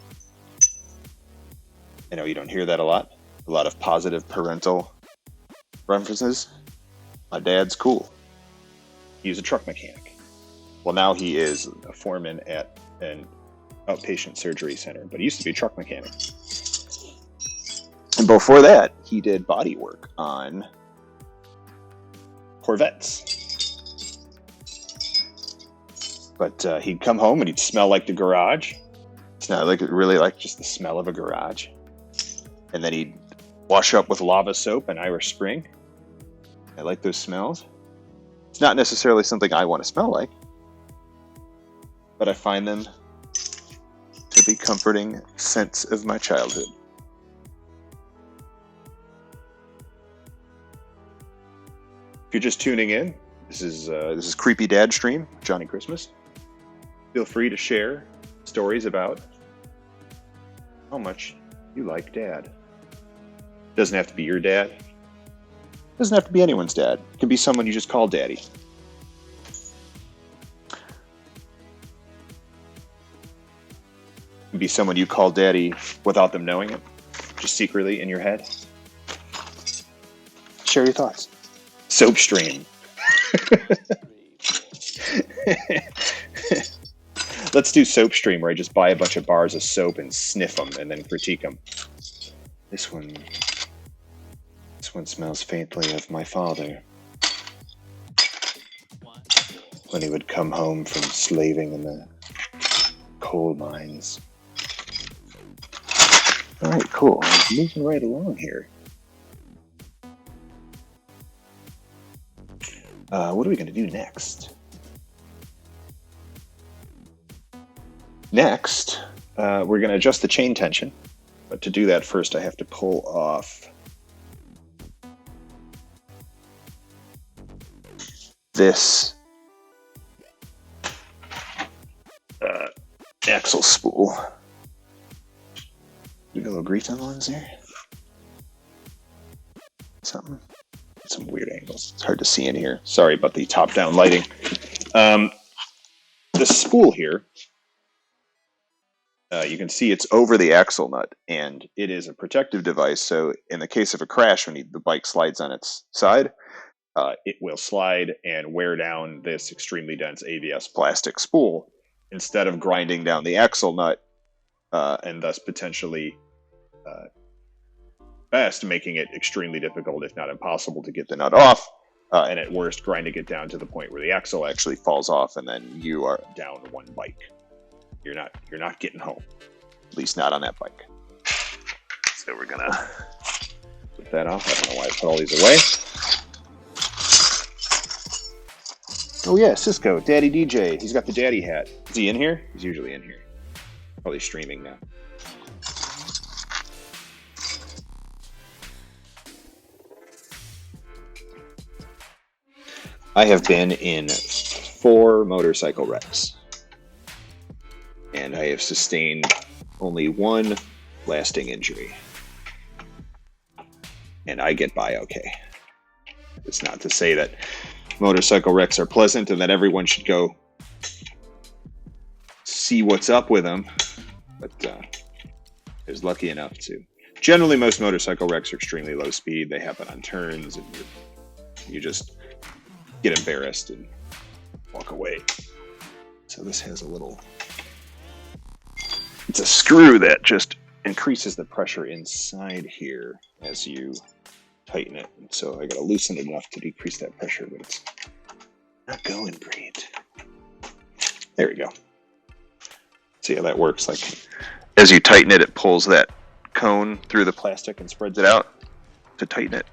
know you don't hear that a lot. A lot of positive parental references. My dad's cool. He's a truck mechanic. Well, now he is a foreman at an outpatient surgery center, but he used to be a truck mechanic. And before that, he did body work on Corvettes. But he'd come home and he'd smell like the garage. It's not like really like just the smell of a garage. And then he'd wash up with lava soap and Irish Spring. I like those smells. It's not necessarily something I want to smell like, but I find them to be comforting scents of my childhood. If you're just tuning in, this is Creepy Dad Stream, Johnny Christmas. Feel free to share stories about how much you like Dad. Doesn't have to be your dad. Doesn't have to be anyone's dad. It can be someone you just call Daddy. It can be someone you call Daddy without them knowing it, just secretly in your head. Share your thoughts. Soap stream. Let's do soap stream where I just buy a bunch of bars of soap and sniff them and then critique them. This one smells faintly of my father when he would come home from slaving in the coal mines. All right, cool. I'm moving right along here. What are we going to do next? Next, we're going to adjust the chain tension. But to do that, first I have to pull off this axle spool. You got a little grease on the lens there? Something. Some weird angles. It's hard to see in here. Sorry about the top-down lighting. The spool here, you can see it's over the axle nut, and it is a protective device. So in the case of a crash, when the bike slides on its side, it will slide and wear down this extremely dense ABS plastic spool instead of grinding down the axle nut and thus potentially best making it extremely difficult, if not impossible, to get the nut off. And at worst, grinding it down to the point where the axle actually falls off, and then you are down one bike. You're not getting home, at least not on that bike. So we're gonna put that off. I don't know why I put all these away. Oh yeah, Cisco, Daddy DJ. He's got the daddy hat. Is he in here? He's usually in here. Probably streaming now. I have been in 4 motorcycle wrecks, and I have sustained only 1 lasting injury, and I get by okay. It's not to say that motorcycle wrecks are pleasant and that everyone should go see what's up with them, but I was lucky enough to. Generally, most motorcycle wrecks are extremely low speed. They happen on turns, and you just get embarrassed and walk away. So this has a little, it's a screw that just increases the pressure inside here as you tighten it. And so I gotta loosen it enough to decrease that pressure, but it's not going great. There we go. See how that works? Like, as you tighten it, it pulls that cone through the plastic and spreads it out to tighten it.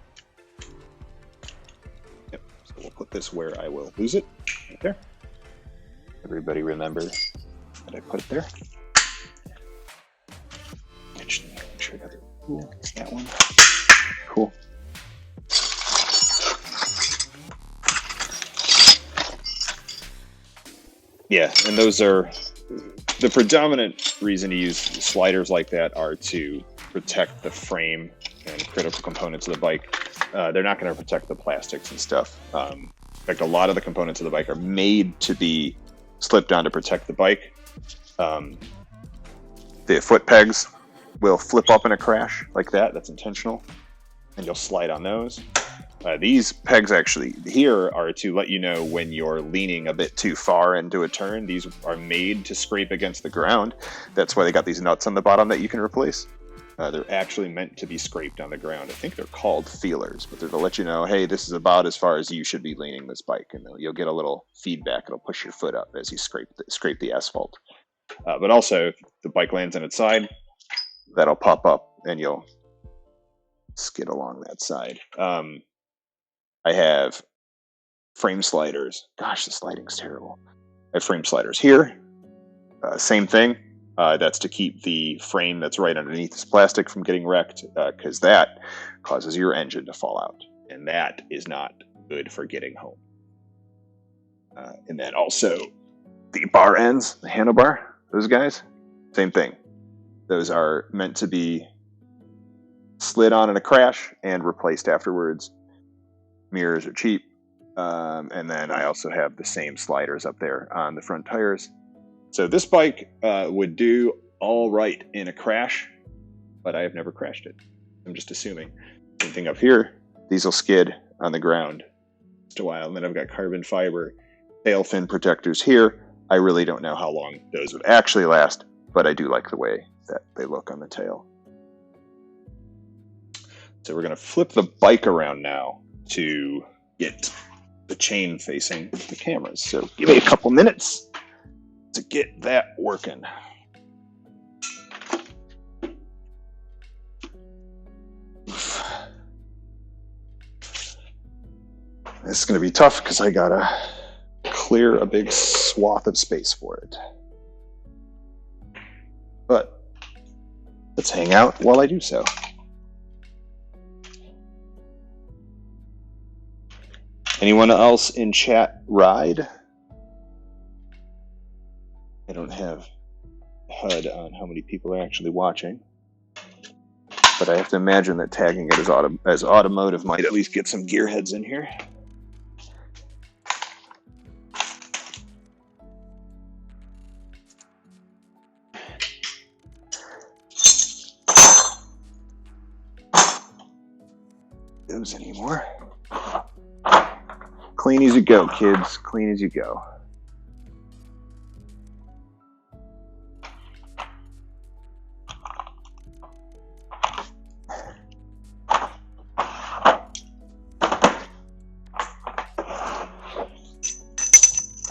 Yep. So we'll put this where I will lose it. Right there. Everybody remember that I put it there. Make sure I got it. Cool. That one. Cool. Yeah, and those are the predominant reason to use sliders like that are to protect the frame and critical components of the bike. They're not going to protect the plastics and stuff. In fact, a lot of the components of the bike are made to be slipped on to protect the bike. The foot pegs will flip up in a crash like that. That's intentional. And you'll slide on those. These pegs actually here are to let you know when you're leaning a bit too far into a turn. These are made to scrape against the ground. That's why they got these nuts on the bottom that you can replace. They're actually meant to be scraped on the ground. I think they're called feelers, but they're to let you know, hey, this is about as far as you should be leaning this bike. And you'll get a little feedback. It'll push your foot up as you scrape the asphalt. But also, if the bike lands on its side, that'll pop up and you'll skid along that side. I have frame sliders. Gosh, the sliding's terrible. I have frame sliders here. Same thing. That's to keep the frame that's right underneath this plastic from getting wrecked, because that causes your engine to fall out. And that is not good for getting home. And then also the bar ends, the handlebar, those guys, same thing. Those are meant to be slid on in a crash and replaced afterwards. Mirrors are cheap. And then I also have the same sliders up there on the front tires. So this bike would do all right in a crash, but I have never crashed it. I'm just assuming. Same thing up here. These will skid on the ground just a while. And then I've got carbon fiber tail fin protectors here. I really don't know how long those would actually last, but I do like the way that they look on the tail. So we're going to flip the bike around now to get the chain facing the cameras. So give me a couple minutes to get that working. This is going to be tough because I gotta clear a big swath of space for it. But let's hang out while I do so. Anyone else in chat ride? I don't have HUD on how many people are actually watching, but I have to imagine that tagging it as automotive might at least get some gearheads in here. Those anymore. Clean as you go, kids. Clean as you go.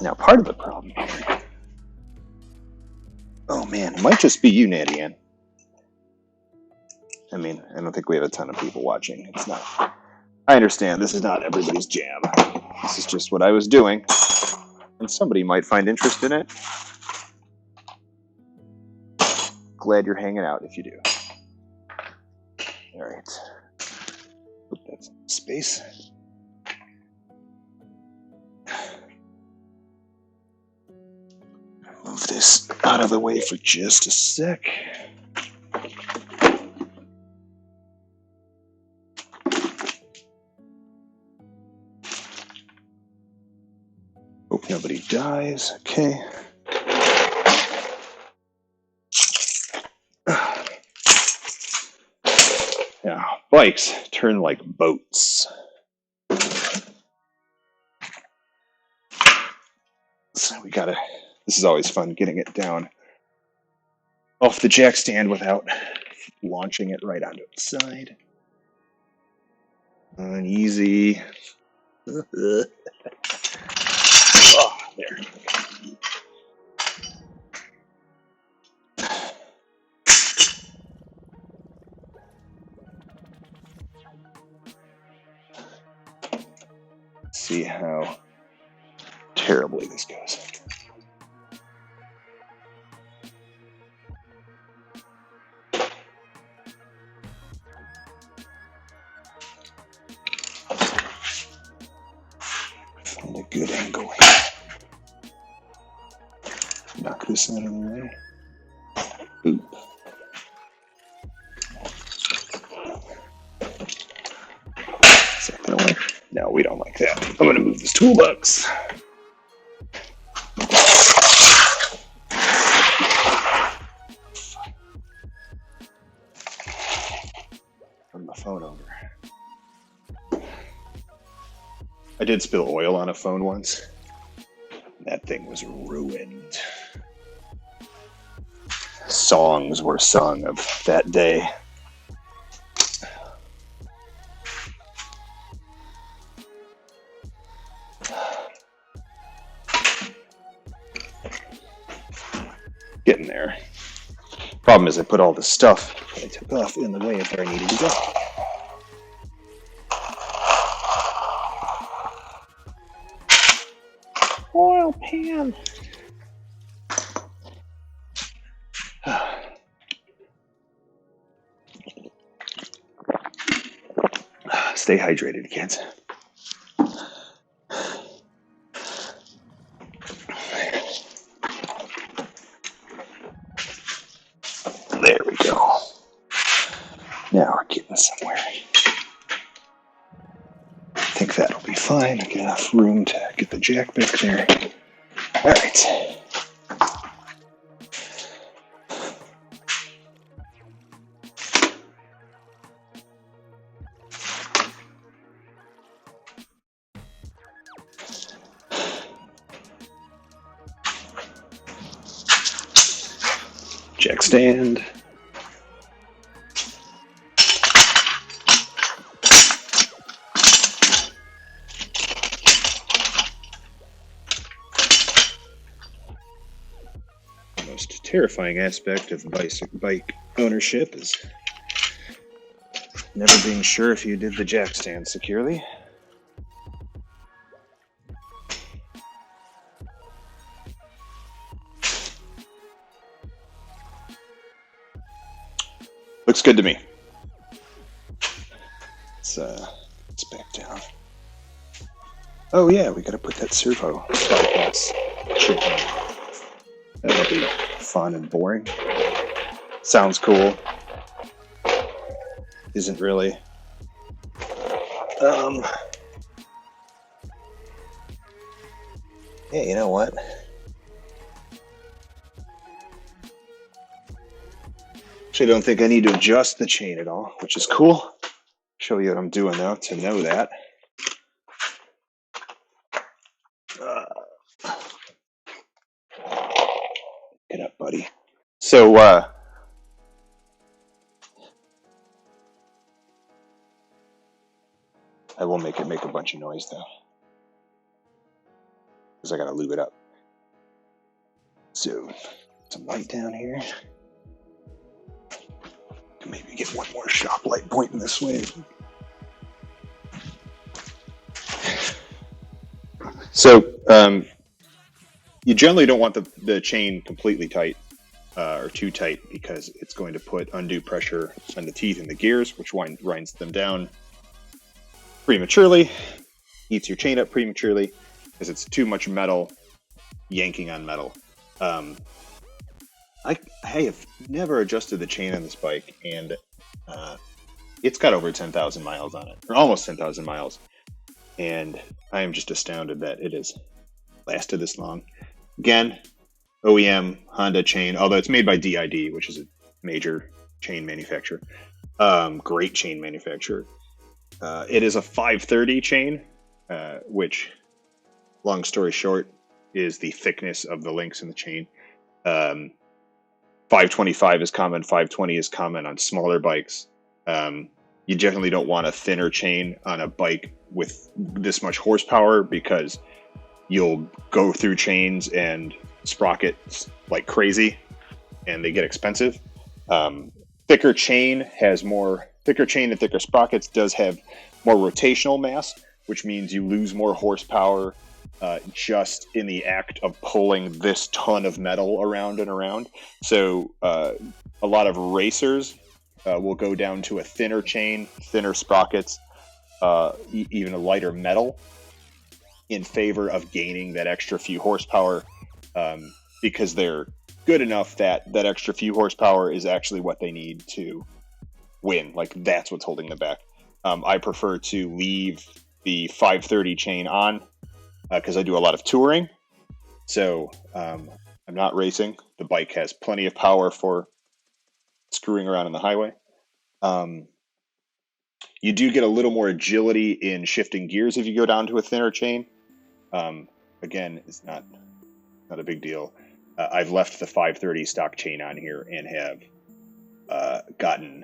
Now, part of the problem here. Oh man, it might just be you, Natty Ann. I mean, I don't think we have a ton of people watching. It's not. I understand this is not everybody's jam. This is just what I was doing, and somebody might find interest in it. Glad you're hanging out if you do. All right. Put that in space. Move this out of the way for just a sec. Hope nobody dies. Okay. Now, bikes turn like boats. So we gotta, this is always fun, getting it down off the jack stand without launching it right onto its side. Uneasy. Oh, there. See how terribly this goes. Find a good angle here. this out of the way. Boop. Is that gonna work? No, we don't like that. I'm gonna move this toolbox. Turn my phone over. I did spill oil on a phone once. That thing was ruined. Songs were sung of that day. Getting there. Problem is I put all the stuff that I took off in the way of where I needed to go. Oil pan. Stay hydrated, kids. There we go. Now we're getting somewhere. I think that'll be fine. I got enough room to get the jack back there. All right. Jack stand. The most terrifying aspect of bike ownership is never being sure if you did the jack stand securely. Looks good to me. Let's back down. Oh yeah, we gotta put that servo bypass chip in. That'll be fun and boring. Sounds cool. Isn't really. Yeah, you know what? I don't think I need to adjust the chain at all, which is cool. Show you what I'm doing though to know that. Get up, buddy. So, I will make it make a bunch of noise though, because I gotta lube it up. So, some light down here. Maybe get one more shop light pointing this way. So you generally don't want the chain completely tight or too tight, because it's going to put undue pressure on the teeth and the gears, which winds them down prematurely, eats your chain up prematurely, because it's too much metal yanking on metal. I have never adjusted the chain on this bike, and it's got over 10,000 miles on it, or almost 10,000 miles, and I am just astounded that it has lasted this long. Again, OEM Honda chain, although it's made by DID, which is a major chain manufacturer, great chain manufacturer. It is a 530 chain, which, long story short, is the thickness of the links in the chain. 525 is common, 520 is common on smaller bikes. You generally don't want a thinner chain on a bike with this much horsepower, because you'll go through chains and sprockets like crazy, and they get expensive. Thicker chain and thicker sprockets does have more rotational mass, which means you lose more horsepower just in the act of pulling this ton of metal around and around. So a lot of racers will go down to a thinner chain, thinner sprockets, even a lighter metal, in favor of gaining that extra few horsepower, because they're good enough that that extra few horsepower is actually what they need to win. Like, that's what's holding them back. I prefer to leave the 530 chain on because I do a lot of touring. So I'm not racing. The bike has plenty of power for screwing around on the highway. You do get a little more agility in shifting gears if you go down to a thinner chain. Again, it's not a big deal. I've left the 530 stock chain on here and have gotten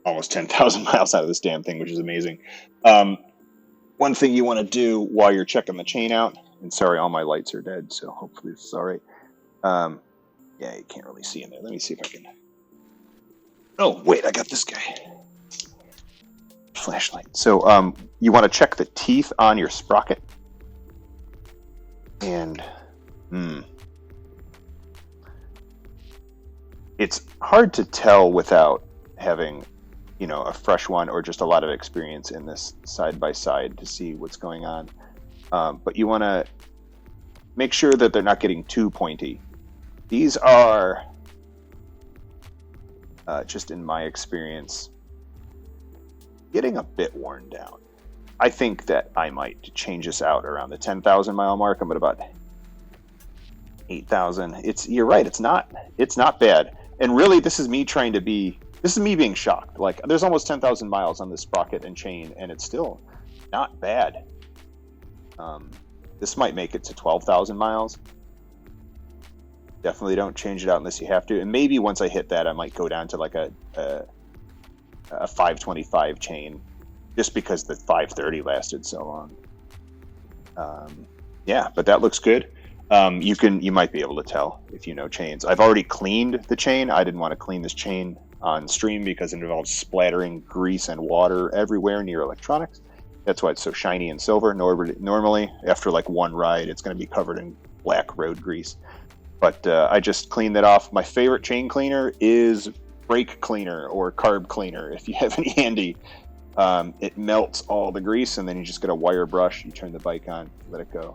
almost 10,000 miles out of this damn thing, which is amazing. One thing you want to do while you're checking the chain out, and sorry, all my lights are dead, so hopefully this is all right. Yeah, you can't really see in there. Let me see if I can... Oh, wait, I got this guy. Flashlight. So you want to check the teeth on your sprocket. And it's hard to tell without having, you know, a fresh one or just a lot of experience in this side by side to see what's going on. But you want to make sure that they're not getting too pointy. These are, just in my experience, getting a bit worn down. I think that I might change this out around the 10,000 mile mark. I'm at about 8,000. You're right. It's not bad. And really, this is me being shocked. Like, there's almost 10,000 miles on this sprocket and chain, and it's still not bad. This might make it to 12,000 miles. Definitely don't change it out unless you have to. And maybe once I hit that, I might go down to like a 525 chain, just because the 530 lasted so long. Yeah, but that looks good. You might be able to tell if you know chains. I've already cleaned the chain. I didn't want to clean this chain on stream because it involves splattering grease and water everywhere near electronics. That's why it's so shiny and silver. Normally, after like one ride, it's going to be covered in black road grease. But I just cleaned that off. My favorite chain cleaner is brake cleaner or carb cleaner, if you have any handy. It melts all the grease, and then you just get a wire brush. You turn the bike on, let it go.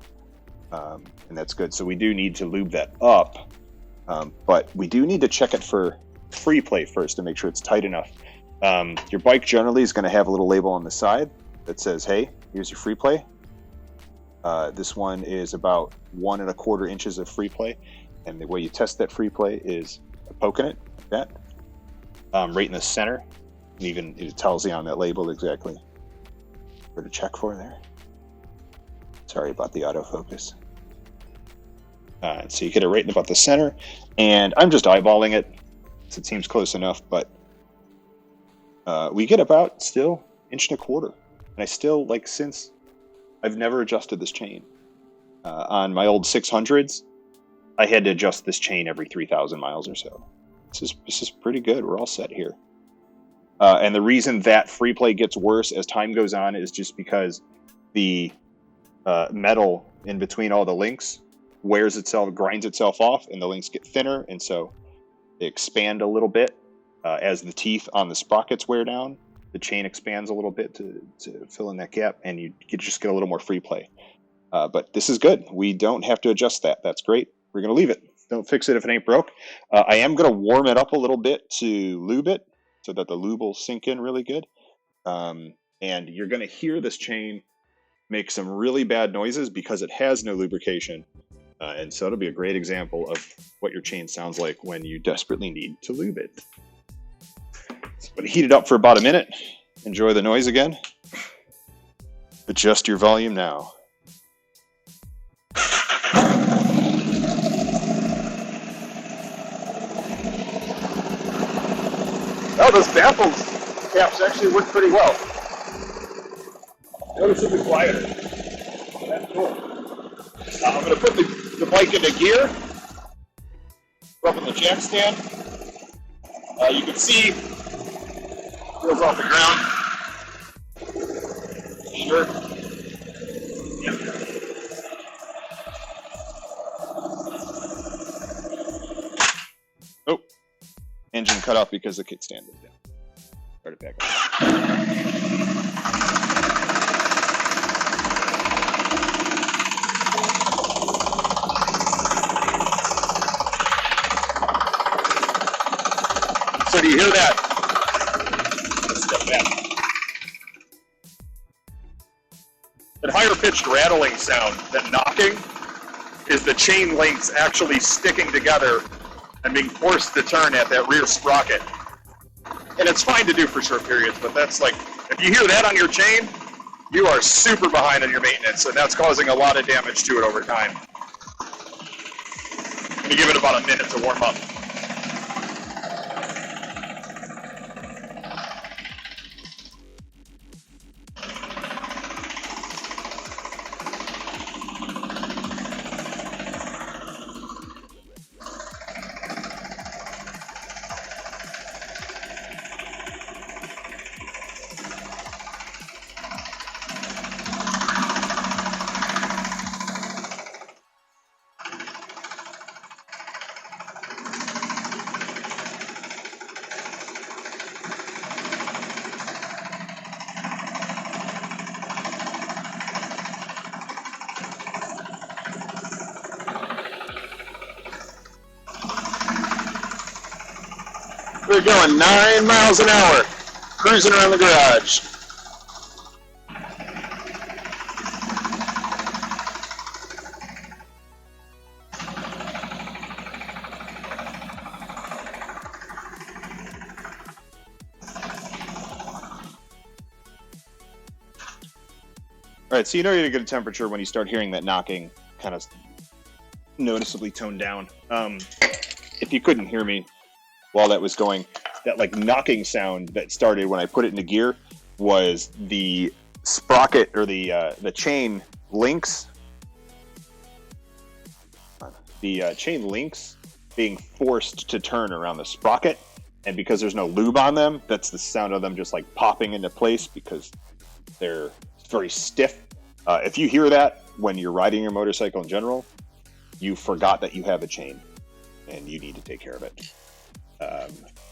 And that's good. So we do need to lube that up, but we do need to check it for free play first to make sure it's tight enough. Your bike generally is going to have a little label on the side that says, hey, here's your free play. This one is about 1 1/4 inches of free play. And the way you test that free play is poking it like that, right in the center. And even it tells you on that label exactly where to check for there. Sorry about the autofocus. So you get it right in about the center, and I'm just eyeballing it, so it seems close enough, but we get about still 1.25 inches. And I still, like, since I've never adjusted this chain. On my old 600s, I had to adjust this chain every 3,000 miles or so. This is pretty good. We're all set here. And the reason that free play gets worse as time goes on is just because the metal in between all the links grinds itself off, and the links get thinner, and so they expand a little bit as the teeth on the sprockets wear down. The chain expands a little bit to fill in that gap, and you just get a little more free play. But this is good. We don't have to adjust that. That's great. We're going to leave it. Don't fix it if it ain't broke. I am going to warm it up a little bit to lube it so that the lube will sink in really good. And you're going to hear this chain make some really bad noises because it has no lubrication. And so it'll be a great example of what your chain sounds like when you desperately need to lube it. So I'm going to heat it up for about a minute. Enjoy the noise again. Adjust your volume now. Oh, those Baffle caps actually work pretty well. Noticeably quieter. That's cool. Now I'm going to put the bike into gear. Up in the jack stand. You can see wheels off the ground. Sure. Yep. Oh, engine cut off because the kickstand is down. Start it back up. So do you hear that? Let's step back. That higher pitched rattling sound, that knocking, is the chain links actually sticking together and being forced to turn at that rear sprocket. And it's fine to do for short periods, but that's like, if you hear that on your chain, you are super behind on your maintenance, and that's causing a lot of damage to it over time. I'm going to give it about a minute to warm up. We're going 9 miles an hour, cruising around the garage. All right, so you know you're at a good temperature when you start hearing that knocking kind of noticeably toned down. If you couldn't hear me while that was going, that like knocking sound that started when I put it into gear was the sprocket or the chain links. The chain links being forced to turn around the sprocket, and because there's no lube on them, that's the sound of them just like popping into place because they're very stiff. If you hear that when you're riding your motorcycle in general, you forgot that you have a chain and you need to take care of it.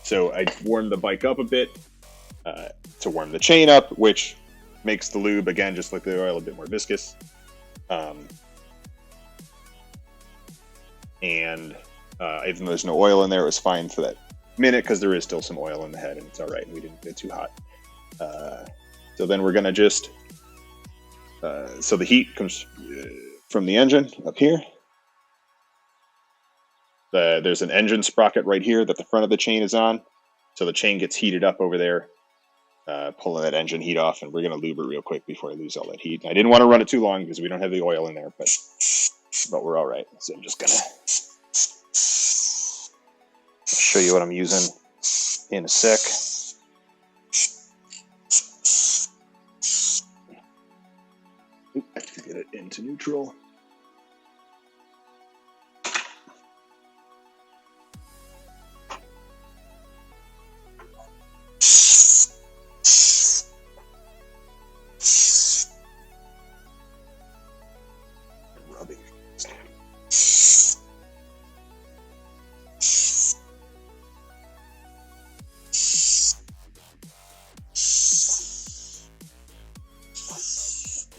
So I warmed the bike up a bit to warm the chain up, which makes the lube, again, just like the oil, a bit more viscous. And even though there's no oil in there, it was fine for that minute because there is still some oil in the head and it's all right. We didn't get too hot. So then we're going to just... so the heat comes from the engine up here. There's an engine sprocket right here that the front of the chain is on. So the chain gets heated up over there, pulling that engine heat off, and we're going to lube it real quick before I lose all that heat. I didn't want to run it too long because we don't have the oil in there, but we're all right. So I'm just going to show you what I'm using in a sec. Get it into neutral. Rubbing.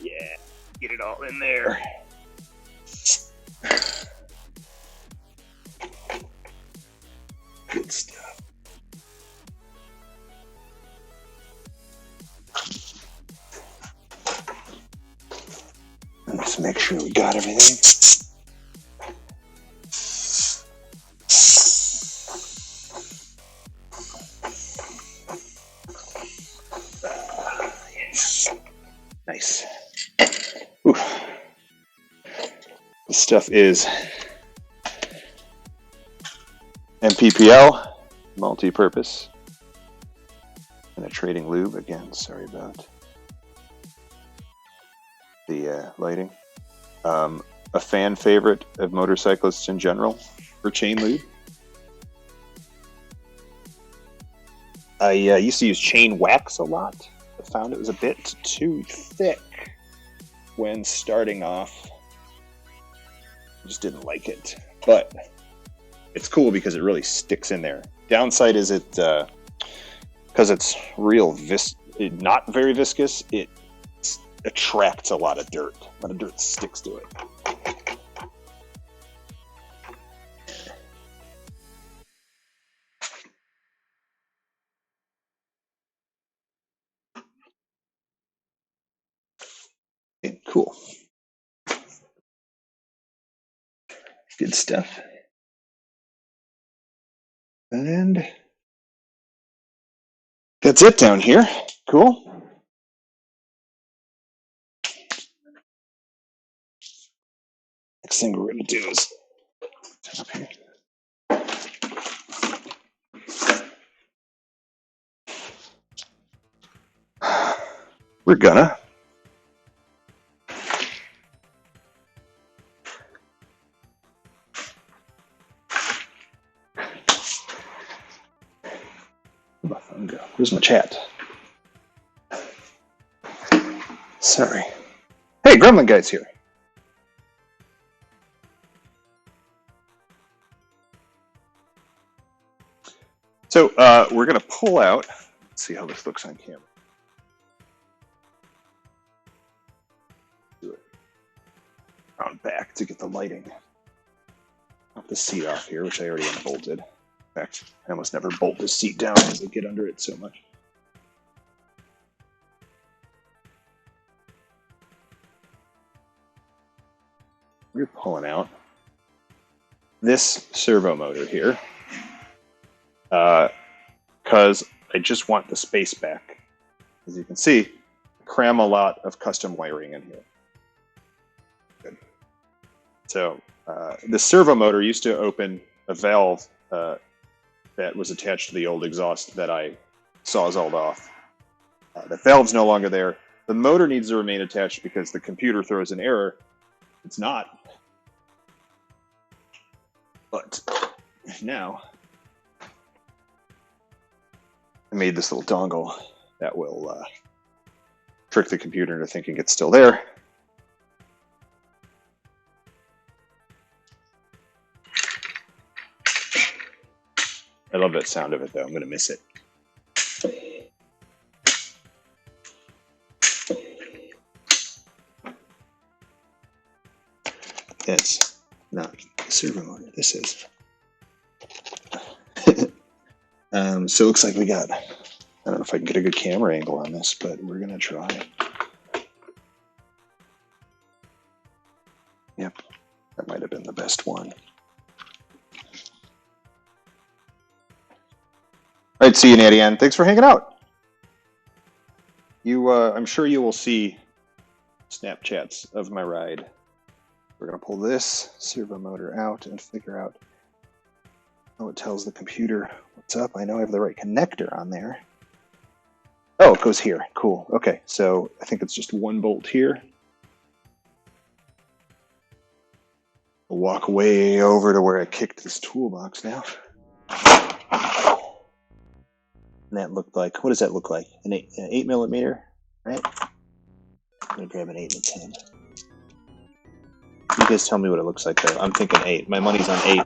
Yeah, get it all in there. Good stuff. Let's make sure we got everything. Nice. Ooh. This stuff is MPPL, multi-purpose, penetrating lube. Again, sorry about the lighting. A fan favorite of motorcyclists in general for chain lube. I used to use chain wax a lot. I found it was a bit too thick when starting off. I just didn't like it, but it's cool because it really sticks in there. Downside is it, because it's not very viscous, it attracts a lot of dirt. A lot of dirt sticks to it. Cool. Good stuff. And that's it down here. Cool. Next thing we're going to do is turn up here. We're gonna where'd my phone go? Where's my chat? Sorry. Hey, Gremlin Guy's here. So we're gonna pull out. Let's see how this looks on camera. Do it around back to get the lighting. Pop the seat off here, which I already unbolted. In fact, I almost never bolt the seat down because I get under it so much. We're pulling out this servo motor here because I just want the space back. As you can see, cram a lot of custom wiring in here. Good. So the servo motor used to open a valve that was attached to the old exhaust that I sawzalled off. The valve's no longer there. The motor needs to remain attached because the computer throws an error. It's not. But now I made this little dongle that will trick the computer into thinking it's still there. I love that sound of it, though. I'm going to miss it. It's not the servo motor. This is. So it looks like we got, I don't know if I can get a good camera angle on this, but we're going to try. Yep, that might have been the best one. All right, see you, Natty Ann. Thanks for hanging out. You, I'm sure you will see Snapchats of my ride. We're going to pull this servo motor out and figure out how it tells the computer what's up. I know I have the right connector on there. Oh, it goes here. Cool. Okay, so I think it's just one bolt here. We'll walk way over to where I kicked this toolbox now. And that looked like, what does that look like? An 8 millimeter, right? I'm going to grab an 8 and a 10. You guys tell me what it looks like, though. I'm thinking 8. My money's on 8.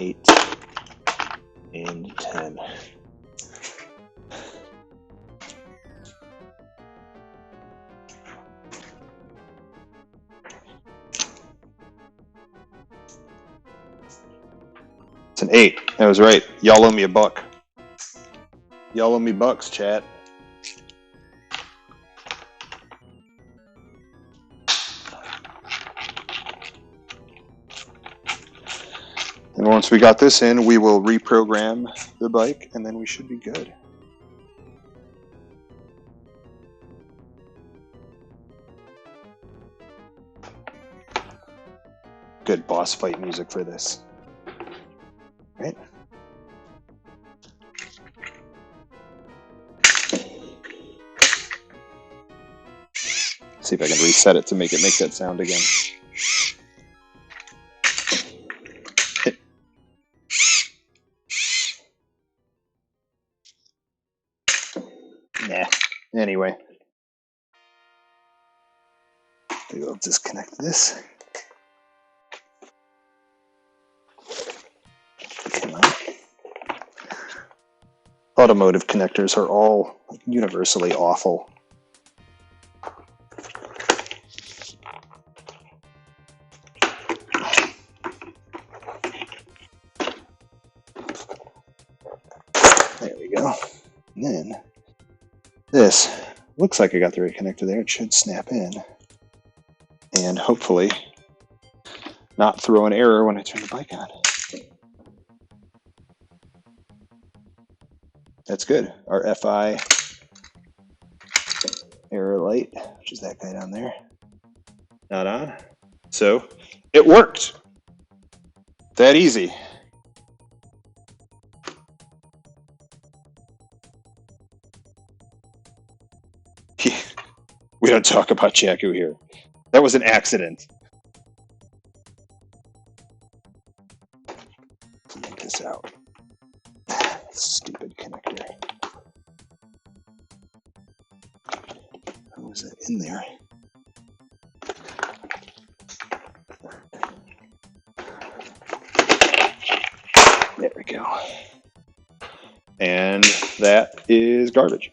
Eight and 10. It's an 8. I was right. Y'all owe me $1. Y'all owe me bucks, chat. And once we got this in, we will reprogram the bike, and then we should be good. Good boss fight music for this. Right? See if I can reset it to make it make that sound again. Nah. Anyway. Maybe I'll disconnect this. Come on. Automotive connectors are all universally awful. There we go. go. And then this looks like I got the right connector there. It should snap in. And hopefully not throw an error when I turn the bike on. That's good. Our FI error light, which is that guy down there, not on. So it worked. That easy. We don't talk about Jakku here. That was an accident. Get this out. Stupid connector. How was that in there? There we go. And that is garbage.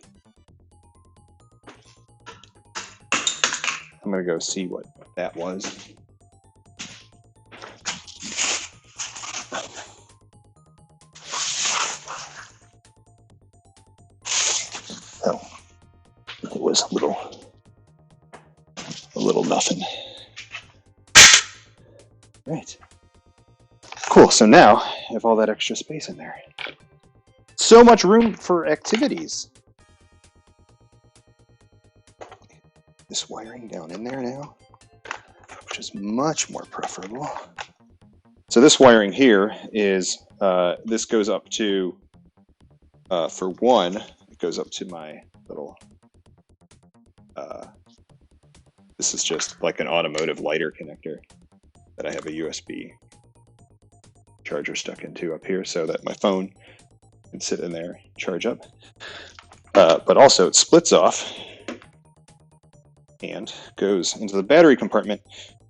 I'm going to go see what that was. Oh, it was a little nothing. Right. Cool. So now I have all that extra space in there. So much room for activities. This wiring down in there now, which is much more preferable. So this wiring here is, this goes up to, for one, it goes up to my little, this is just like an automotive lighter connector that I have a USB charger stuck into up here so that my phone can sit in there, charge up. But also it splits off and goes into the battery compartment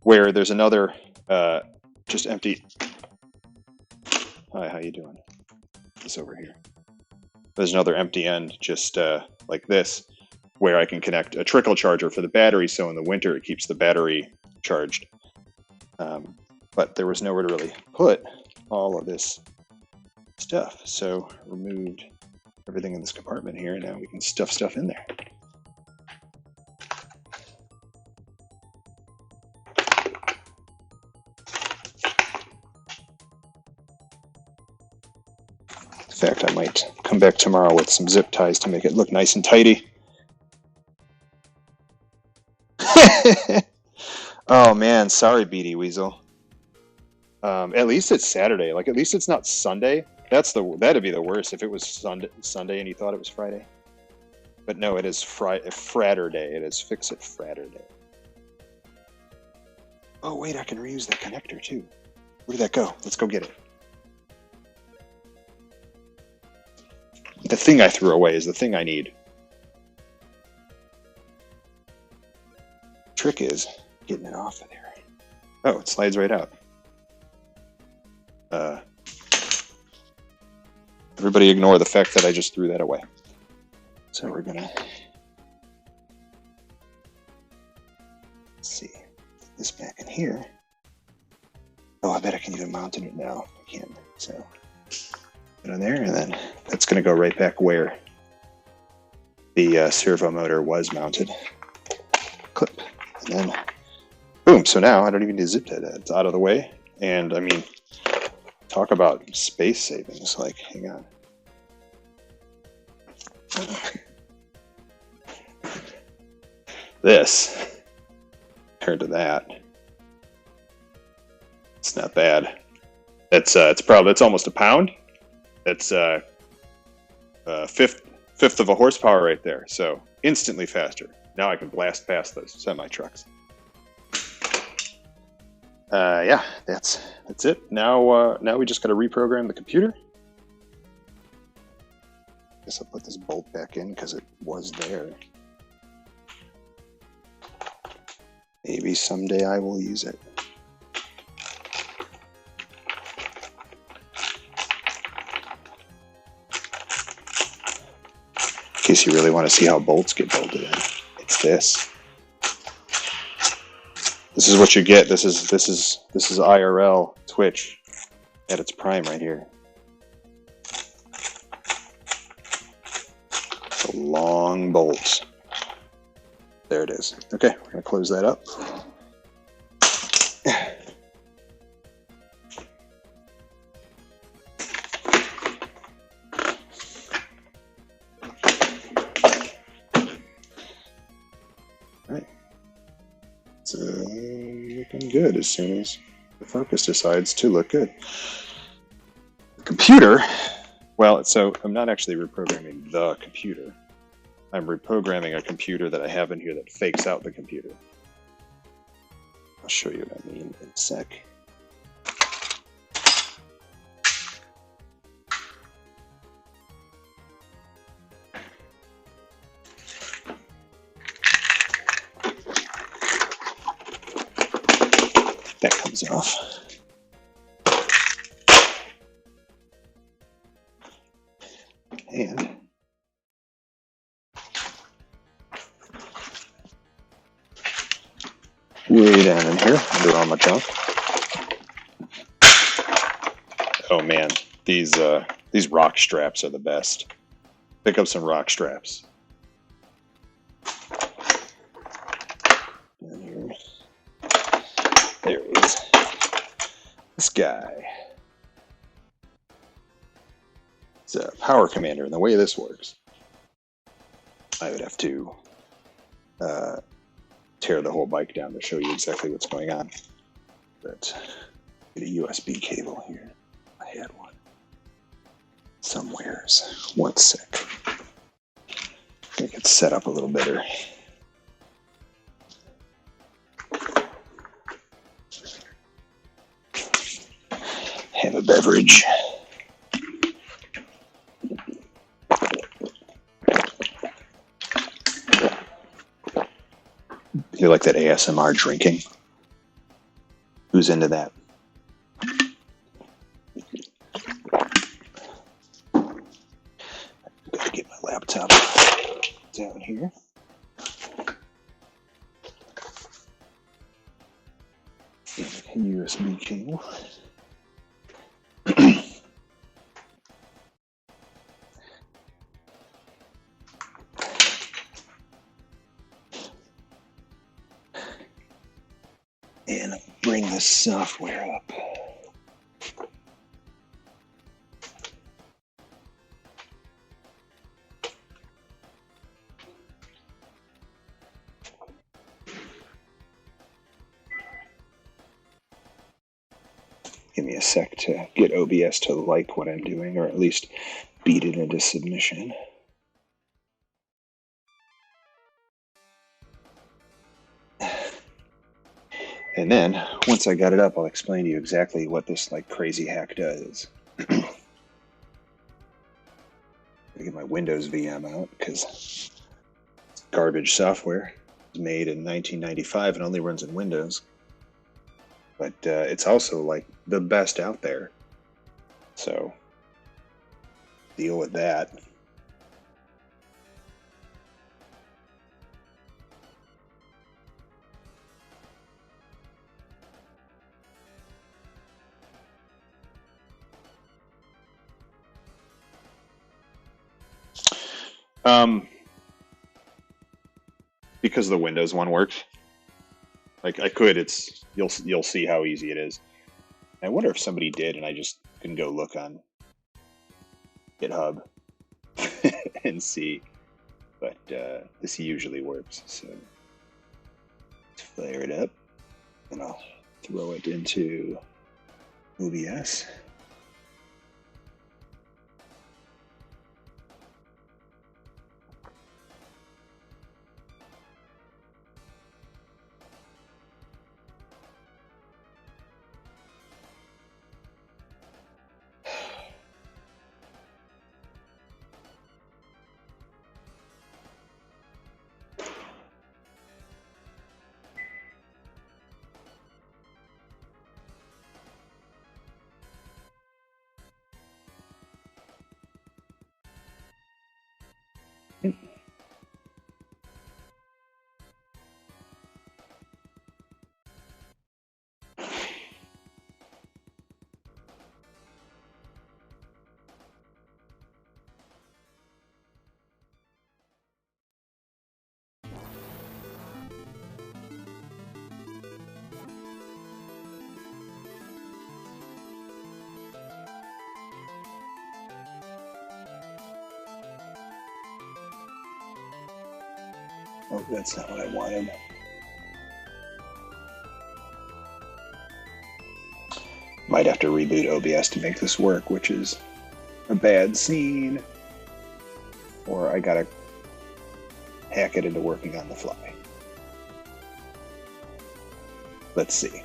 where there's another just empty. Hi, how you doing? This over here. There's another empty end just like this where I can connect a trickle charger for the battery, so in the winter it keeps the battery charged. But there was nowhere to really put all of this stuff, so removed everything in this compartment here, and now we can stuff stuff in there. In fact, I might come back tomorrow with some zip ties to make it look nice and tidy. Oh man, sorry, Beady Weasel. At least it's Saturday. Like, at least it's not Sunday. That'd be the worst if it was Sunday and you thought it was Friday. But no, it is Fratterday. It is Fix It Fratterday. Oh wait, I can reuse that connector too. Where did that go? Let's go get it. The thing I threw away is the thing I need. Trick is getting it off of there. Oh, it slides right out. Everybody ignore the fact that I just threw that away. So we're gonna, let's see, put this back in here. Oh, I bet I can even mount it now. I can. So put it on there, and then that's gonna go right back where the servo motor was mounted. Clip, and then boom. So now I don't even need to zip that. It's out of the way, and I mean, talk about space savings. Like, hang on. This compared to that, it's not bad. It's almost a pound. It's fifth of a horsepower right there. So instantly faster. Now I can blast past those semi trucks. Yeah, that's it. Now we just got to reprogram the computer. Guess I'll put this bolt back in because it was there. Maybe someday I will use it. In case you really want to see how bolts get bolted in, it's this. This is what you get. This is IRL Twitch at its prime right here. Long bolts. There it is. Okay, we're going to close that up. Alright. It's looking good as soon as the focus decides to look good. The computer, well, so I'm not actually reprogramming the computer. I'm reprogramming a computer that I have in here that fakes out the computer. I'll show you what I mean in a sec. That comes off. And way down in here, under all my junk. Oh man, these rock straps are the best. Pick up some rock straps. Down here. There it is. This guy. It's a power commander, and the way this works, I would have to tear the whole bike down to show you exactly what's going on. But get a USB cable here. I had one somewheres. One sec. Make it set up a little better. Have a beverage. You like that ASMR drinking? Who's into that? Gotta get my laptop down here. USB cable. And bring the software up. Give me a sec to get OBS to like what I'm doing, or at least beat it into submission. And then, once I got it up, I'll explain to you exactly what this like crazy hack does. Gotta get my Windows VM out, because it's garbage software. It was made in 1995 and only runs in Windows. But it's also like the best out there. So, deal with that. Because the Windows one works. Like I could, you'll see how easy it is. I wonder if somebody did, and I just can go look on GitHub and see. But this usually works. So let's fire it up, and I'll throw it into OBS. Oh, that's not what I wanted. Might have to reboot OBS to make this work, which is a bad scene. Or I gotta hack it into working on the fly. Let's see.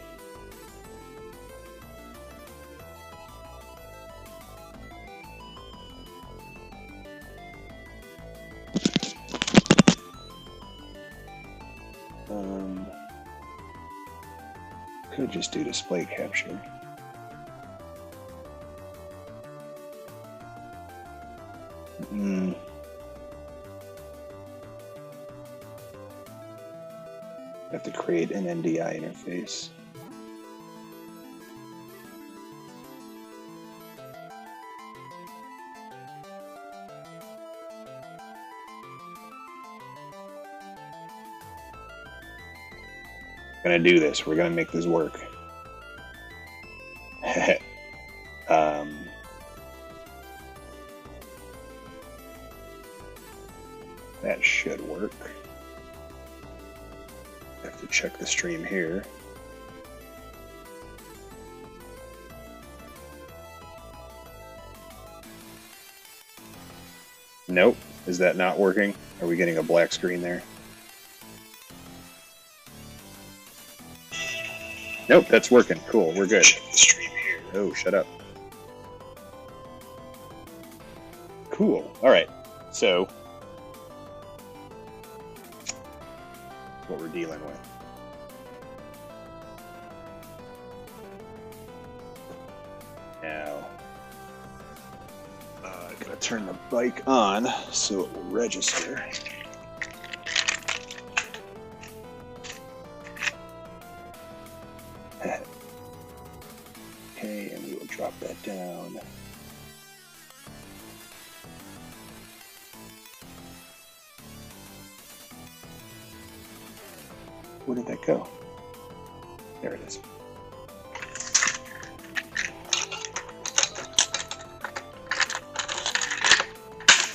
Could just do display capture. Have to create an NDI interface. Gonna do this. We're gonna make this work. That should work. Have to check the stream here. Nope. Is that not working? Are we getting a black screen there? Nope, that's working. Cool, we're good. Check the stream here. Oh, shut up. Cool. All right. So, that's what we're dealing with. Now, I'm gonna turn the bike on so it will register. Okay, and we will drop that down. Where did that go? There it is.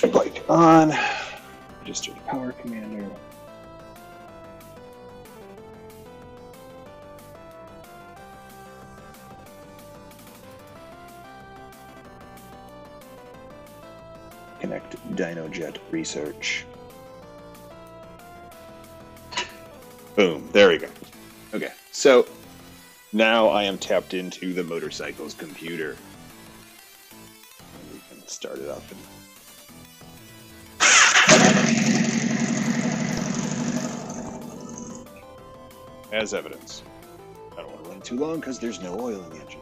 Bike on. Register the power commander. Connect DynoJet research. Boom, there we go. Okay, so now I am tapped into the motorcycle's computer. We can start it up. As evidence. I don't want to run too long because there's no oil in the engine.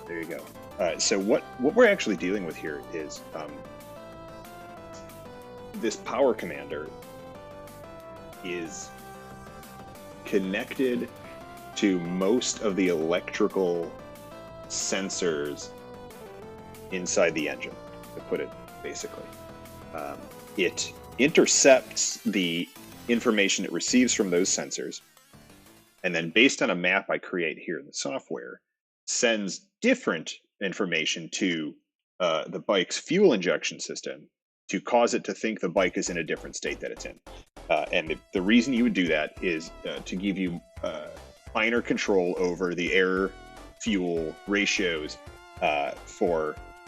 There you go. So what we're actually dealing with here is this power commander is connected to most of the electrical sensors inside the engine, to put it basically. It intercepts the information it receives from those sensors, and then based on a map I create here in the software, sends different information to the bike's fuel injection system to cause it to think the bike is in a different state that it's in. And the reason you would do that is to give you finer control over the air fuel ratios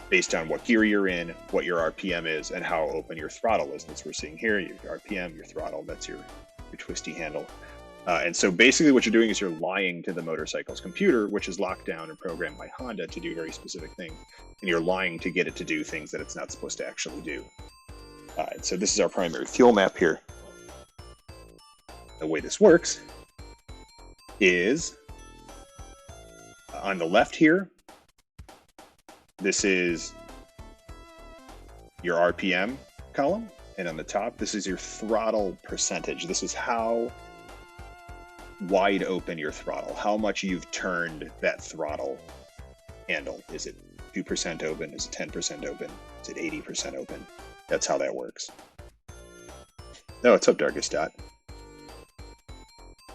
based on what gear you're in, what your RPM is, and how open your throttle is. That's what we're seeing here, your RPM, your throttle, that's your twisty handle. And so basically what you're doing is you're lying to the motorcycle's computer, which is locked down and programmed by Honda to do very specific things. And you're lying to get it to do things that it's not supposed to actually do. And so this is our primary fuel map here. The way this works is on the left here, this is your RPM column. And on the top, this is your throttle percentage. This is how wide open your throttle, how much you've turned that throttle handle. Is it 2% open? Is it 10% open? Is it 80% open? That's how that works. Oh, what's up, Darkest Dot?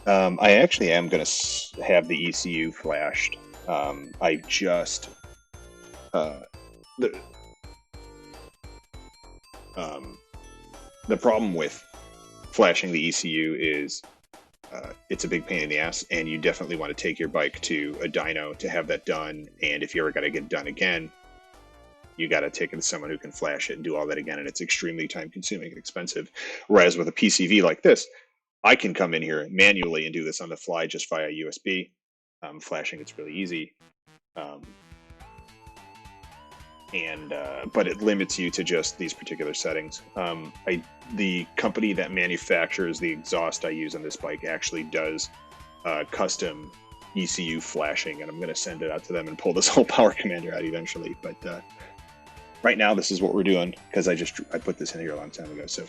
I actually am going to have the ECU flashed. I just the problem with flashing the ECU is it's a big pain in the ass, and you definitely want to take your bike to a dyno to have that done. And if you ever got to get it done again, you got to take it to someone who can flash it and do all that again, and it's extremely time consuming and expensive. Whereas with a PCV like this, I can come in here manually and do this on the fly just via USB. Flashing, it's really easy. But it limits you to just these particular settings. The company that manufactures the exhaust I use on this bike actually does custom ECU flashing, and I'm going to send it out to them and pull this whole power commander out eventually. But right now, this is what we're doing because I put this in here a long time ago. So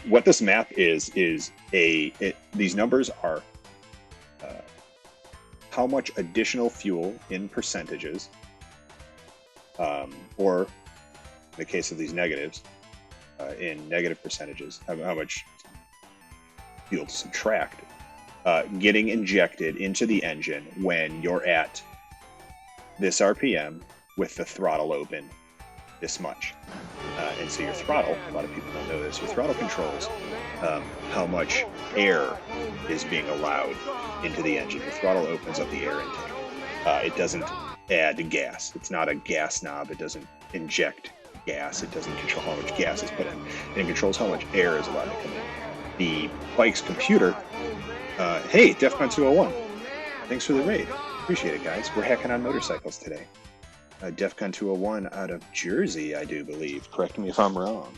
what this map is these numbers are how much additional fuel in percentages, or in the case of these negatives, in negative percentages, how much fuel to subtract, getting injected into the engine when you're at this RPM with the throttle open this much. And so your throttle, a lot of people don't know this, your throttle controls how much air is being allowed into the engine. Your throttle opens up the air intake. It doesn't add gas. It's not a gas knob. It doesn't inject gas. It doesn't control how much gas is put in. It controls how much air is allowed to come in. The bike's computer, hey, DEFCON 201, thanks for the raid. Appreciate it, guys. We're hacking on motorcycles today. DEFCON 201 out of Jersey, I do believe. Correct me if I'm wrong.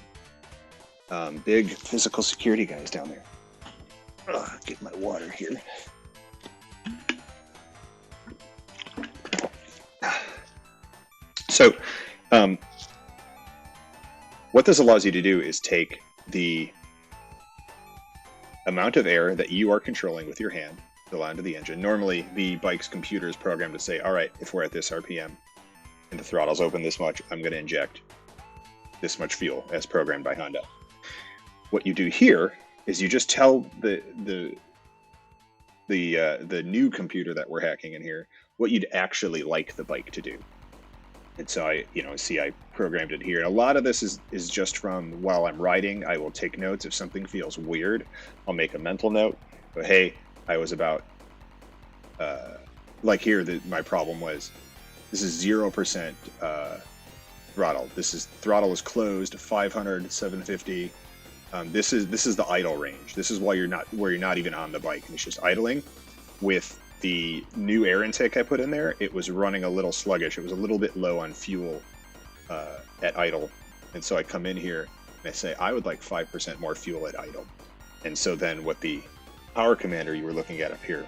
Big physical security guys down there. Get my water here. So, what this allows you to do is take the amount of air that you are controlling with your hand, fill onto the engine. Normally, the bike's computer is programmed to say, all right, if we're at this RPM and the throttle's open this much, I'm going to inject this much fuel as programmed by Honda. What you do here is you just tell the new computer that we're hacking in here what you'd actually like the bike to do. And so I programmed it here. And a lot of this is just from while I'm riding. I will take notes. If something feels weird, I'll make a mental note. But hey, I was about, like here, my problem was, this is 0% throttle. Throttle is closed, 500, 750. This is the idle range. This is where you're not even on the bike, and it's just idling. With the new air intake I put in there, it was running a little sluggish. It was a little bit low on fuel at idle. And so I come in here and I say, I would like 5% more fuel at idle. And so then what the power commander you were looking at up here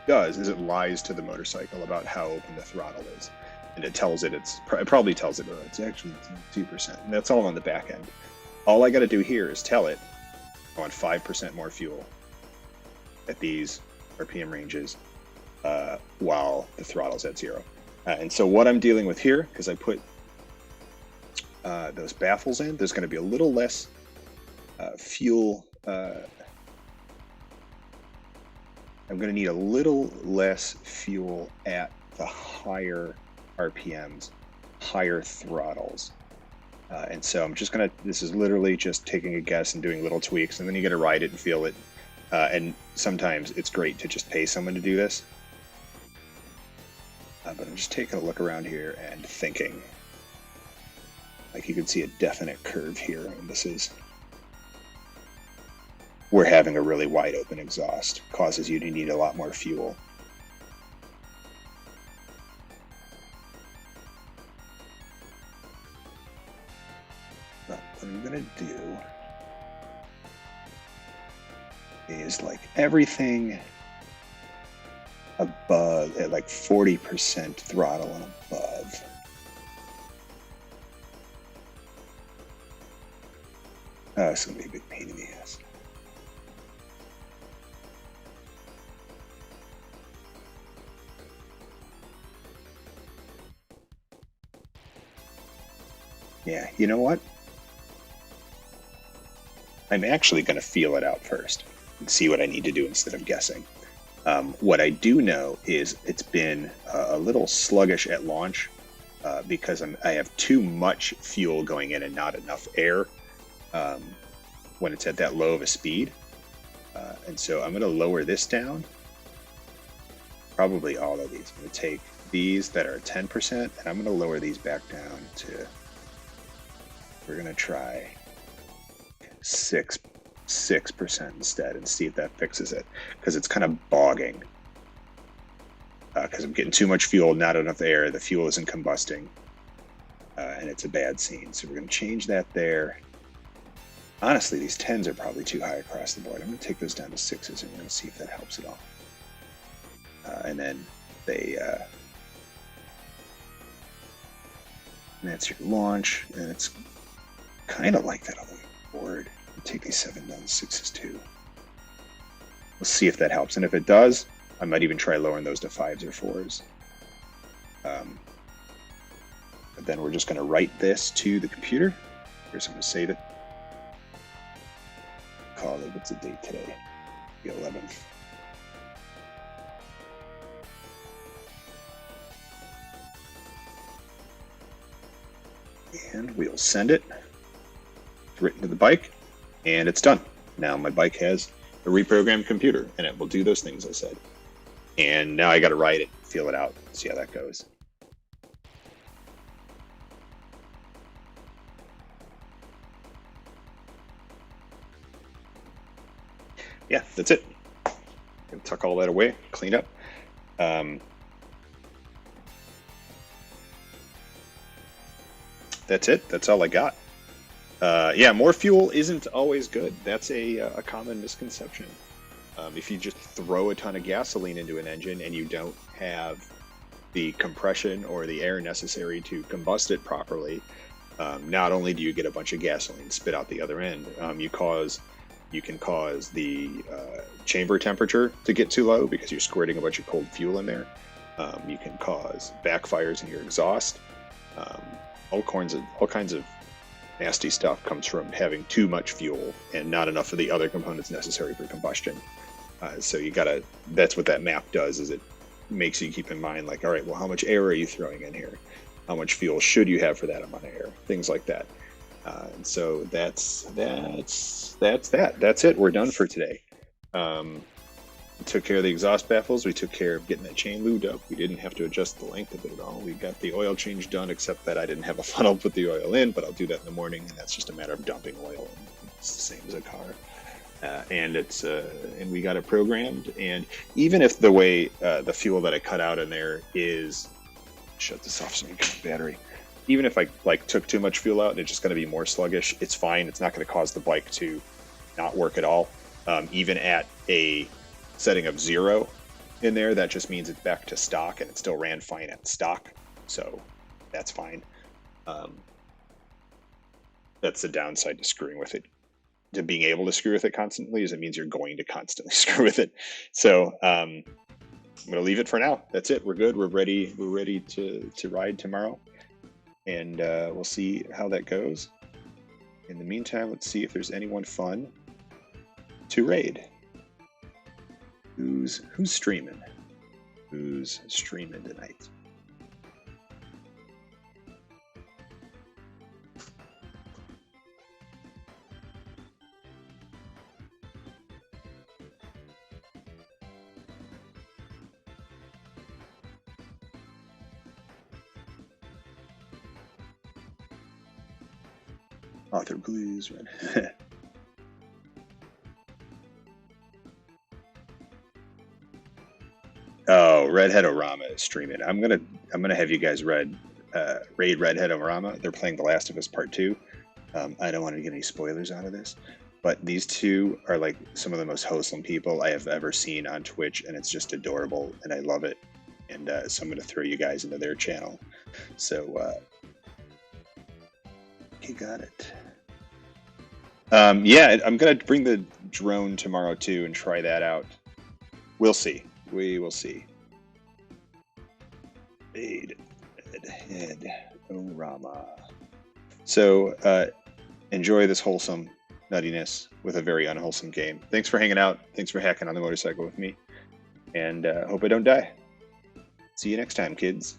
does is it lies to the motorcycle about how open the throttle is. And it tells it it probably tells it, it's actually 2%. And that's all on the back end. All I got to do here is tell it I want 5% more fuel at these RPM ranges while the throttle's at 0. And so what I'm dealing with here, because I put those baffles in, there's going to be a little less fuel. I'm going to need a little less fuel at the higher RPMs, higher throttles. And so I'm just going to, this is literally just taking a guess and doing little tweaks, and then you get to ride it and feel it. And sometimes it's great to just pay someone to do this. But I'm just taking a look around here and thinking. Like you can see a definite curve here, and this is, we're having a really wide open exhaust. Causes you to need a lot more fuel. But what I'm gonna do is like everything above at like 40% throttle and above. Oh, it's gonna be a big pain in the ass. Yeah, you know what? I'm actually going to feel it out first and see what I need to do instead of guessing. What I do know is it's been a little sluggish at launch because I have too much fuel going in and not enough air. when it's at that low of a speed. And so I'm going to lower this down. Probably all of these. I'm going to take these that are 10%, and I'm going to lower these back down to, we're going to try 6% instead and see if that fixes it, because it's kind of bogging. Because I'm getting too much fuel, not enough air, the fuel isn't combusting, and it's a bad scene. So we're going to change that there. Honestly, these 10s are probably too high across the board. I'm going to take those down to 6s, and we're going to see if that helps at all. And then and that's your launch, and it's kind of like that on the board. Take these 7 down to 6s too. We'll see if that helps, and if it does, I might even try lowering those to 5s or 4s. But then we're just going to write this to the computer. Here's, I'm going to save it. Call it, what's the date today? The 11th. And we'll send it. It's written to the bike, and it's done. Now my bike has a reprogrammed computer, and it will do those things I said. And now I got to ride it, feel it out, see how that goes. Yeah, that's it. I'm going to tuck all that away, clean up. That's it. That's all I got. Yeah, more fuel isn't always good. That's a common misconception. If you just throw a ton of gasoline into an engine and you don't have the compression or the air necessary to combust it properly, not only do you get a bunch of gasoline spit out the other end, you can cause the chamber temperature to get too low because you're squirting a bunch of cold fuel in there. You can cause backfires in your exhaust. All kinds of nasty stuff comes from having too much fuel and not enough of the other components necessary for combustion. So that's what that map does, is it makes you keep in mind, like, all right, well, how much air are you throwing in here? How much fuel should you have for that amount of air? Things like that. And so that's that. That's it. We're done for today. We took care of the exhaust baffles. We took care of getting that chain lubed up. We didn't have to adjust the length of it at all. We got the oil change done, except that I didn't have a funnel to put the oil in, but I'll do that in the morning, and that's just a matter of dumping oil. It's the same as a car. And we got it programmed. And even if the way the fuel that I cut out in there is, shut this off so you can get the battery. Even if I took too much fuel out and it's just going to be more sluggish, it's fine. It's not going to cause the bike to not work at all. Even at a setting of 0 in there, that just means it's back to stock, and it still ran fine at stock. So that's fine. That's the downside to screwing with it. To being able to screw with it constantly is it means you're going to constantly screw with it. So I'm going to leave it for now. That's it. We're good. We're ready. We're ready to ride tomorrow, and we'll see how that goes. In the meantime, let's see if there's anyone fun to raid. Who's streaming? Who's streaming tonight? Author Blues, right? Oh, Redhead Orama is streaming. I'm gonna have you guys raid Redhead Orama. They're playing The Last of Us Part 2. I don't want to get any spoilers out of this, but these two are like some of the most wholesome people I have ever seen on Twitch, and it's just adorable, and I love it. And so I'm gonna throw you guys into their channel. So you got it. Yeah, I'm gonna bring the drone tomorrow too and try that out. We'll see. We will see. Redhead Orama. So enjoy this wholesome nuttiness with a very unwholesome game. Thanks for hanging out. Thanks for hacking on the motorcycle with me. And hope I don't die. See you next time, kids.